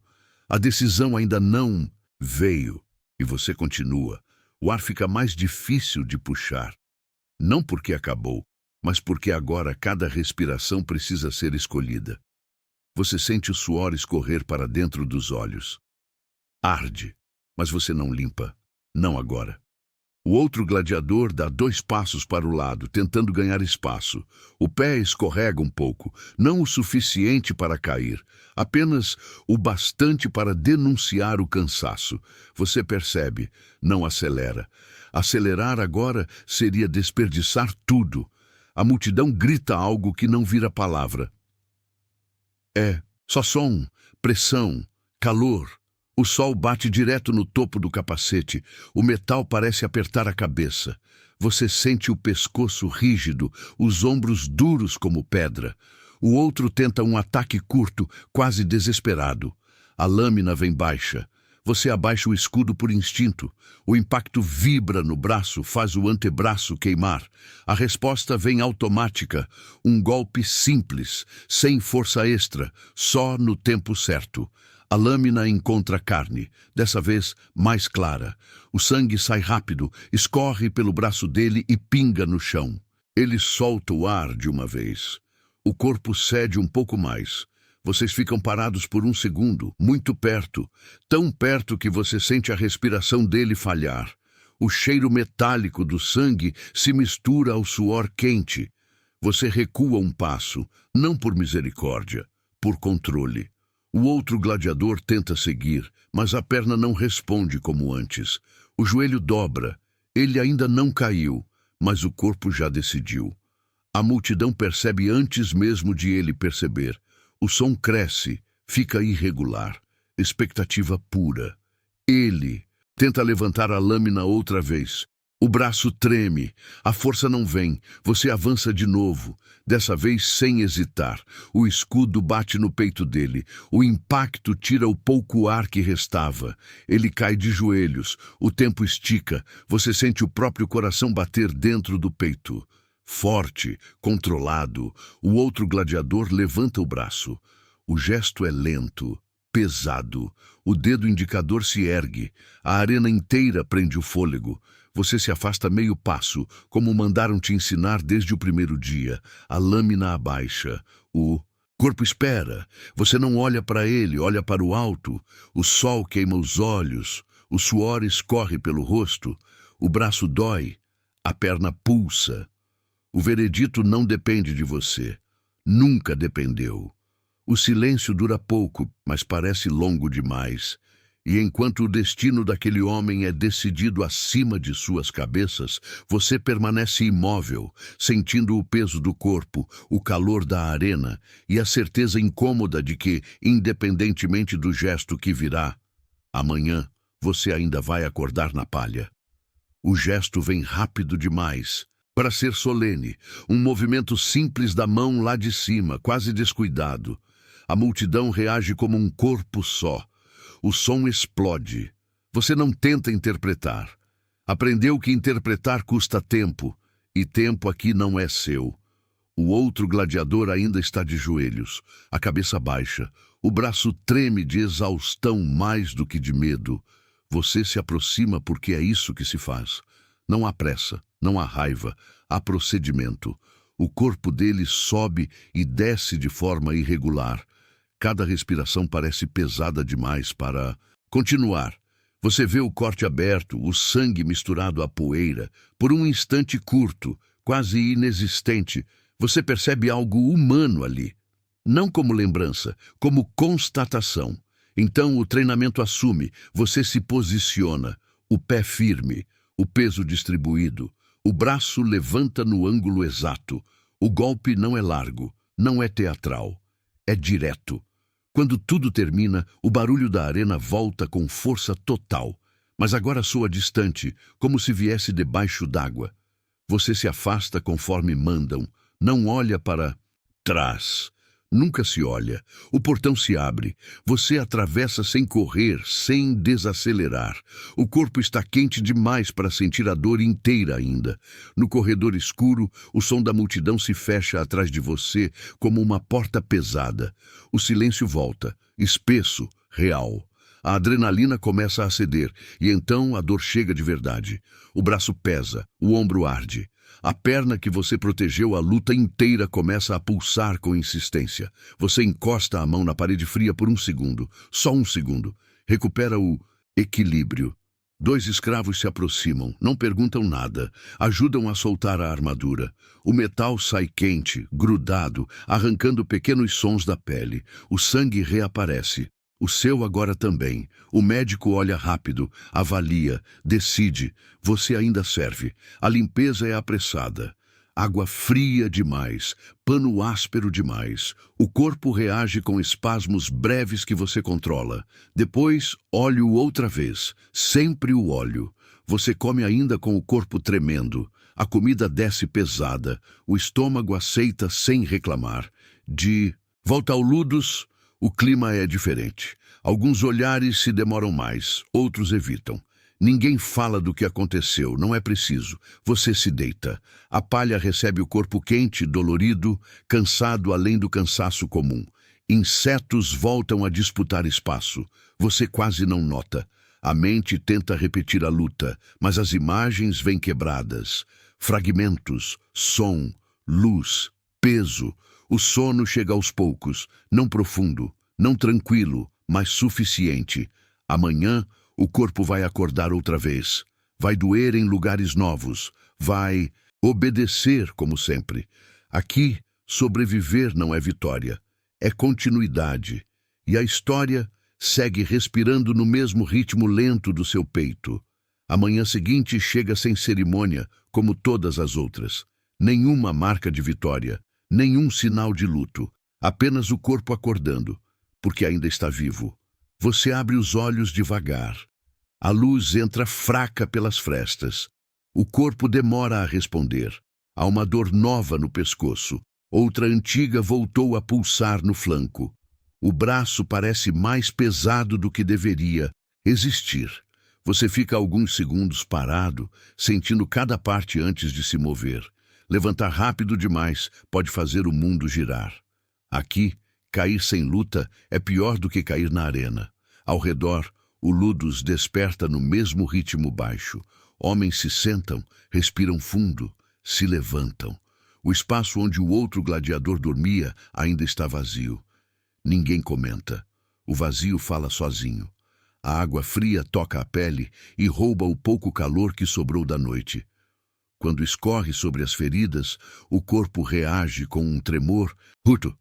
A decisão ainda não veio e você continua. O ar fica mais difícil de puxar. Não porque acabou, mas porque agora cada respiração precisa ser escolhida. Você sente o suor escorrer para dentro dos olhos. Arde, mas você não limpa. Não agora. O outro gladiador dá 2 passos para o lado, tentando ganhar espaço. O pé escorrega um pouco, não o suficiente para cair, apenas o bastante para denunciar o cansaço. Você percebe, não acelera. Acelerar agora seria desperdiçar tudo. A multidão grita algo que não vira palavra. É só som, pressão, calor. O sol bate direto no topo do capacete. O metal parece apertar a cabeça. Você sente o pescoço rígido, os ombros duros como pedra. O outro tenta um ataque curto, quase desesperado. A lâmina vem baixa. Você abaixa o escudo por instinto. O impacto vibra no braço, faz o antebraço queimar. A resposta vem automática. Um golpe simples, sem força extra, só no tempo certo. A lâmina encontra carne, dessa vez mais clara. O sangue sai rápido, escorre pelo braço dele e pinga no chão. Ele solta o ar de uma vez. O corpo cede um pouco mais. Vocês ficam parados por um segundo, muito perto, tão perto que você sente a respiração dele falhar. O cheiro metálico do sangue se mistura ao suor quente. Você recua um passo, não por misericórdia, por controle. O outro gladiador tenta seguir, mas a perna não responde como antes. O joelho dobra. Ele ainda não caiu, mas o corpo já decidiu. A multidão percebe antes mesmo de ele perceber. O som cresce, fica irregular. Expectativa pura. Ele tenta levantar a lâmina outra vez. O braço treme, a força não vem, você avança de novo, dessa vez sem hesitar. O escudo bate no peito dele, o impacto tira o pouco ar que restava. Ele cai de joelhos, o tempo estica, você sente o próprio coração bater dentro do peito. Forte, controlado, o outro gladiador levanta o braço. O gesto é lento, pesado, o dedo indicador se ergue, a arena inteira prende o fôlego. Você se afasta meio passo, como mandaram te ensinar desde o primeiro dia. A lâmina abaixa. O corpo espera. Você não olha para ele, olha para o alto. O sol queima os olhos. O suor escorre pelo rosto. O braço dói. A perna pulsa. O veredito não depende de você. Nunca dependeu. O silêncio dura pouco, mas parece longo demais. E enquanto o destino daquele homem é decidido acima de suas cabeças, você permanece imóvel, sentindo o peso do corpo, o calor da arena e a certeza incômoda de que, independentemente do gesto que virá, amanhã você ainda vai acordar na palha. O gesto vem rápido demais para ser solene, um movimento simples da mão lá de cima, quase descuidado. A multidão reage como um corpo só. O som explode. Você não tenta interpretar. Aprendeu que interpretar custa tempo, e tempo aqui não é seu. O outro gladiador ainda está de joelhos, a cabeça baixa, o braço treme de exaustão mais do que de medo. Você se aproxima porque é isso que se faz. Não há pressa, não há raiva, há procedimento. O corpo dele sobe e desce de forma irregular. Cada respiração parece pesada demais para continuar. Você vê o corte aberto, o sangue misturado à poeira. Por um instante curto, quase inexistente, você percebe algo humano ali. Não como lembrança, como constatação. Então o treinamento assume, você se posiciona, o pé firme, o peso distribuído, o braço levanta no ângulo exato. O golpe não é largo, não é teatral, é direto. Quando tudo termina, o barulho da arena volta com força total, mas agora soa distante, como se viesse debaixo d'água. Você se afasta conforme mandam, não olha para trás. Nunca se olha. O portão se abre. Você atravessa sem correr, sem desacelerar. O corpo está quente demais para sentir a dor inteira ainda. No corredor escuro, o som da multidão se fecha atrás de você como uma porta pesada. O silêncio volta, espesso, real. A adrenalina começa a ceder, e então a dor chega de verdade. O braço pesa, o ombro arde. A perna que você protegeu a luta inteira começa a pulsar com insistência. Você encosta a mão na parede fria por um segundo, só um segundo. Recupera o equilíbrio. Dois escravos se aproximam, não perguntam nada, ajudam a soltar a armadura. O metal sai quente, grudado, arrancando pequenos sons da pele. O sangue reaparece. O seu agora também. O médico olha rápido, avalia, decide. Você ainda serve. A limpeza é apressada. Água fria demais, pano áspero demais. O corpo reage com espasmos breves que você controla. Depois, óleo outra vez. Sempre o óleo. Você come ainda com o corpo tremendo. A comida desce pesada. O estômago aceita sem reclamar. De volta ao Ludus, o clima é diferente. Alguns olhares se demoram mais, outros evitam. Ninguém fala do que aconteceu, não é preciso. Você se deita. A palha recebe o corpo quente, dolorido, cansado além do cansaço comum. Insetos voltam a disputar espaço. Você quase não nota. A mente tenta repetir a luta, mas as imagens vêm quebradas. Fragmentos, som, luz, peso. O sono chega aos poucos, não profundo, não tranquilo, mas suficiente. Amanhã, o corpo vai acordar outra vez. Vai doer em lugares novos. Vai obedecer, como sempre. Aqui, sobreviver não é vitória. É continuidade. E a história segue respirando no mesmo ritmo lento do seu peito. A manhã seguinte chega sem cerimônia, como todas as outras. Nenhuma marca de vitória, nenhum sinal de luto. Apenas o corpo acordando, porque ainda está vivo. Você abre os olhos devagar. A luz entra fraca pelas frestas. O corpo demora a responder. Há uma dor nova no pescoço. Outra antiga voltou a pulsar no flanco. O braço parece mais pesado do que deveria. Existir. Você fica alguns segundos parado, sentindo cada parte antes de se mover. Levantar rápido demais pode fazer o mundo girar. Aqui, cair sem luta é pior do que cair na arena. Ao redor, o Ludus desperta no mesmo ritmo baixo. Homens se sentam, respiram fundo, se levantam. O espaço onde o outro gladiador dormia ainda está vazio. Ninguém comenta. O vazio fala sozinho. A água fria toca a pele e rouba o pouco calor que sobrou da noite. Quando escorre sobre as feridas, o corpo reage com um tremor. Ruto!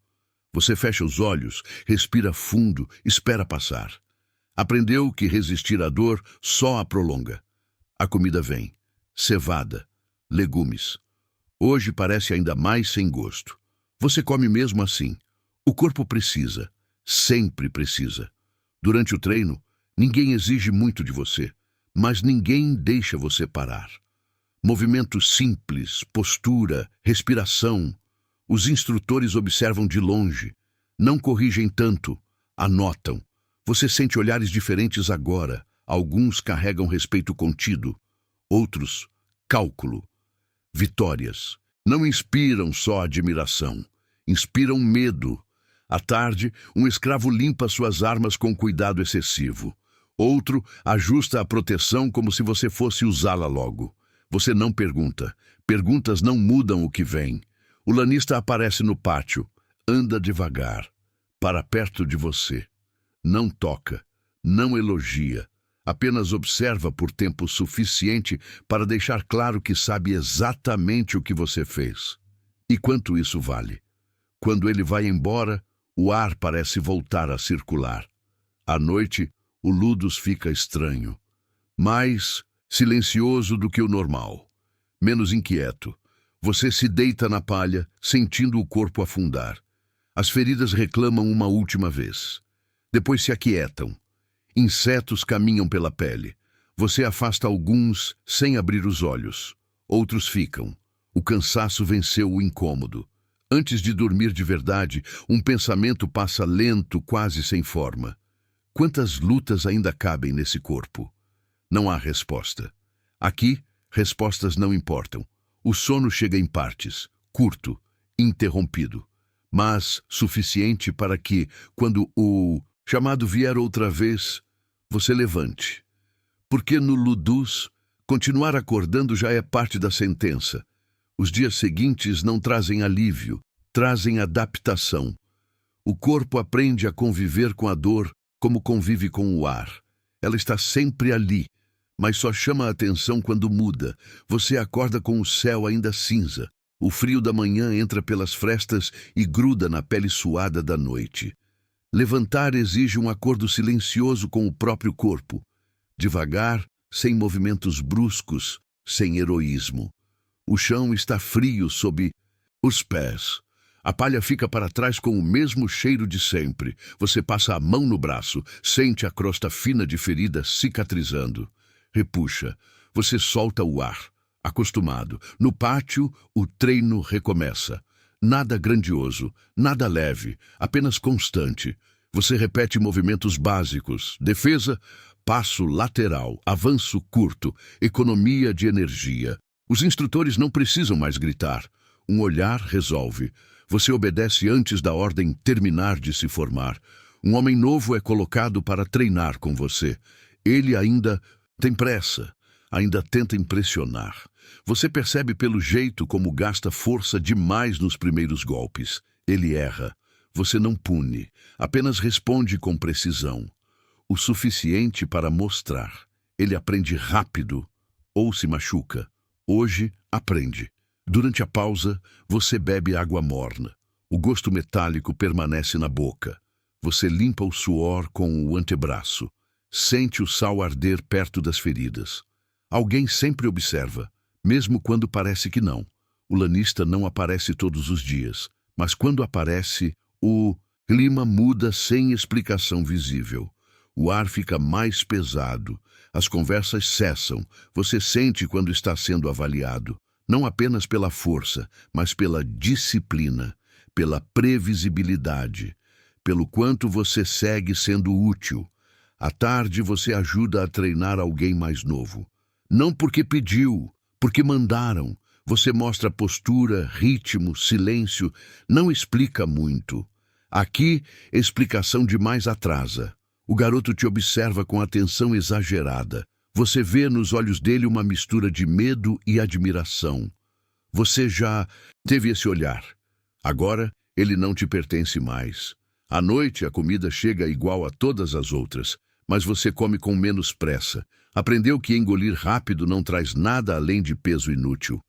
Você fecha os olhos, respira fundo, espera passar. Aprendeu que resistir à dor só a prolonga. A comida vem. Cevada. Legumes. Hoje parece ainda mais sem gosto. Você come mesmo assim. O corpo precisa. Sempre precisa. Durante o treino, ninguém exige muito de você, mas ninguém deixa você parar. Movimentos simples, postura, respiração. Os instrutores observam de longe. Não corrigem tanto. Anotam. Você sente olhares diferentes agora. Alguns carregam respeito contido. Outros, cálculo. Vitórias. Não inspiram só admiração. Inspiram medo. À tarde, um escravo limpa suas armas com cuidado excessivo. Outro ajusta a proteção como se você fosse usá-la logo. Você não pergunta. Perguntas não mudam o que vem. O lanista aparece no pátio. Anda devagar. Para perto de você. Não toca. Não elogia. Apenas observa por tempo suficiente para deixar claro que sabe exatamente o que você fez. E quanto isso vale? Quando ele vai embora, o ar parece voltar a circular. À noite, o Ludus fica estranho. Mais silencioso do que o normal. Menos inquieto. Você se deita na palha, sentindo o corpo afundar. As feridas reclamam uma última vez. Depois se aquietam. Insetos caminham pela pele. Você afasta alguns sem abrir os olhos. Outros ficam. O cansaço venceu o incômodo. Antes de dormir de verdade, um pensamento passa lento, quase sem forma. Quantas lutas ainda cabem nesse corpo? Não há resposta. Aqui, respostas não importam. O sono chega em partes, curto, interrompido, mas suficiente para que, quando o chamado vier outra vez, você levante. Porque no Ludus, continuar acordando já é parte da sentença. Os dias seguintes não trazem alívio, trazem adaptação. O corpo aprende a conviver com a dor como convive com o ar. Ela está sempre ali, mas só chama a atenção quando muda. Você acorda com o céu ainda cinza. O frio da manhã entra pelas frestas e gruda na pele suada da noite. Levantar exige um acordo silencioso com o próprio corpo. Devagar, sem movimentos bruscos, sem heroísmo. O chão está frio sob os pés. A palha fica para trás com o mesmo cheiro de sempre. Você passa a mão no braço, sente a crosta fina de ferida cicatrizando. Repuxa. Você solta o ar. Acostumado. No pátio, o treino recomeça. Nada grandioso, nada leve, apenas constante. Você repete movimentos básicos. Defesa, passo lateral, avanço curto, economia de energia. Os instrutores não precisam mais gritar. Um olhar resolve. Você obedece antes da ordem terminar de se formar. Um homem novo é colocado para treinar com você. Ele ainda tem pressa, ainda tenta impressionar. Você percebe pelo jeito como gasta força demais nos primeiros golpes. Ele erra. Você não pune, apenas responde com precisão. O suficiente para mostrar. Ele aprende rápido ou se machuca. Hoje, aprende. Durante a pausa, você bebe água morna. O gosto metálico permanece na boca. Você limpa o suor com o antebraço. Sente o sal arder perto das feridas. Alguém sempre observa, mesmo quando parece que não. O lanista não aparece todos os dias, mas quando aparece, o clima muda sem explicação visível. O ar fica mais pesado, as conversas cessam, você sente quando está sendo avaliado, não apenas pela força, mas pela disciplina, pela previsibilidade, pelo quanto você segue sendo útil. À tarde você ajuda a treinar alguém mais novo. Não porque pediu, porque mandaram. Você mostra postura, ritmo, silêncio, não explica muito. Aqui, explicação demais atrasa. O garoto te observa com atenção exagerada. Você vê nos olhos dele uma mistura de medo e admiração. Você já teve esse olhar. Agora, ele não te pertence mais. À noite, a comida chega igual a todas as outras, mas você come com menos pressa. Aprendeu que engolir rápido não traz nada além de peso inútil.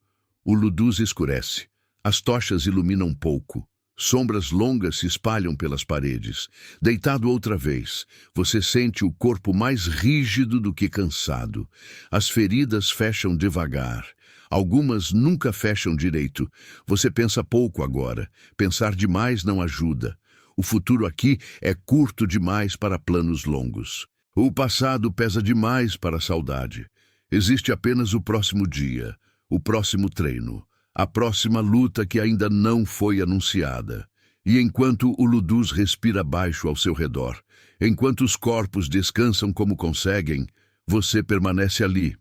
O ludus escurece. As tochas iluminam pouco. Sombras longas se espalham pelas paredes. Deitado outra vez, você sente o corpo mais rígido do que cansado. As feridas fecham devagar. Algumas nunca fecham direito. Você pensa pouco agora. Pensar demais não ajuda. O futuro aqui é curto demais para planos longos. O passado pesa demais para a saudade. Existe apenas o próximo dia, o próximo treino, a próxima luta que ainda não foi anunciada. E enquanto o ludus respira baixo ao seu redor, enquanto os corpos descansam como conseguem, você permanece ali,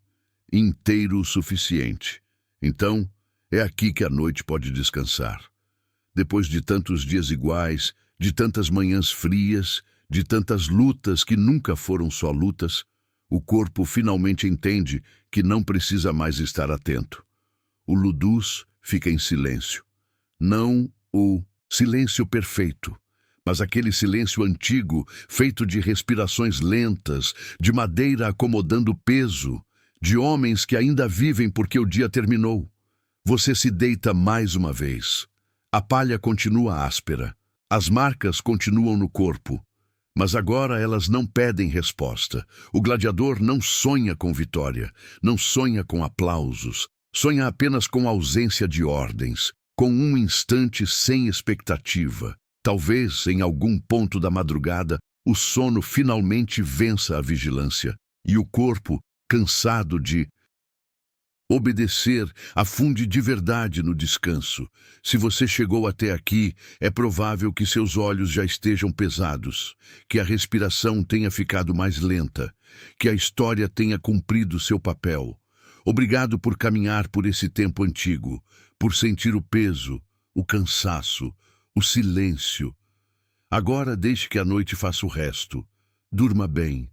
inteiro o suficiente. Então, é aqui que a noite pode descansar. Depois de tantos dias iguais, de tantas manhãs frias, de tantas lutas que nunca foram só lutas, o corpo finalmente entende que não precisa mais estar atento. O ludus fica em silêncio. Não o silêncio perfeito, mas aquele silêncio antigo, feito de respirações lentas, de madeira acomodando peso, de homens que ainda vivem porque o dia terminou. Você se deita mais uma vez. A palha continua áspera. As marcas continuam no corpo. Mas agora elas não pedem resposta. O gladiador não sonha com vitória, não sonha com aplausos, sonha apenas com ausência de ordens, com um instante sem expectativa. Talvez, em algum ponto da madrugada, o sono finalmente vença a vigilância, e o corpo, cansado de obedecer, afunde de verdade no descanso. Se você chegou até aqui, é provável que seus olhos já estejam pesados, que a respiração tenha ficado mais lenta, que a história tenha cumprido seu papel. Obrigado por caminhar por esse tempo antigo, por sentir o peso, o cansaço, o silêncio. Agora deixe que a noite faça o resto. Durma bem,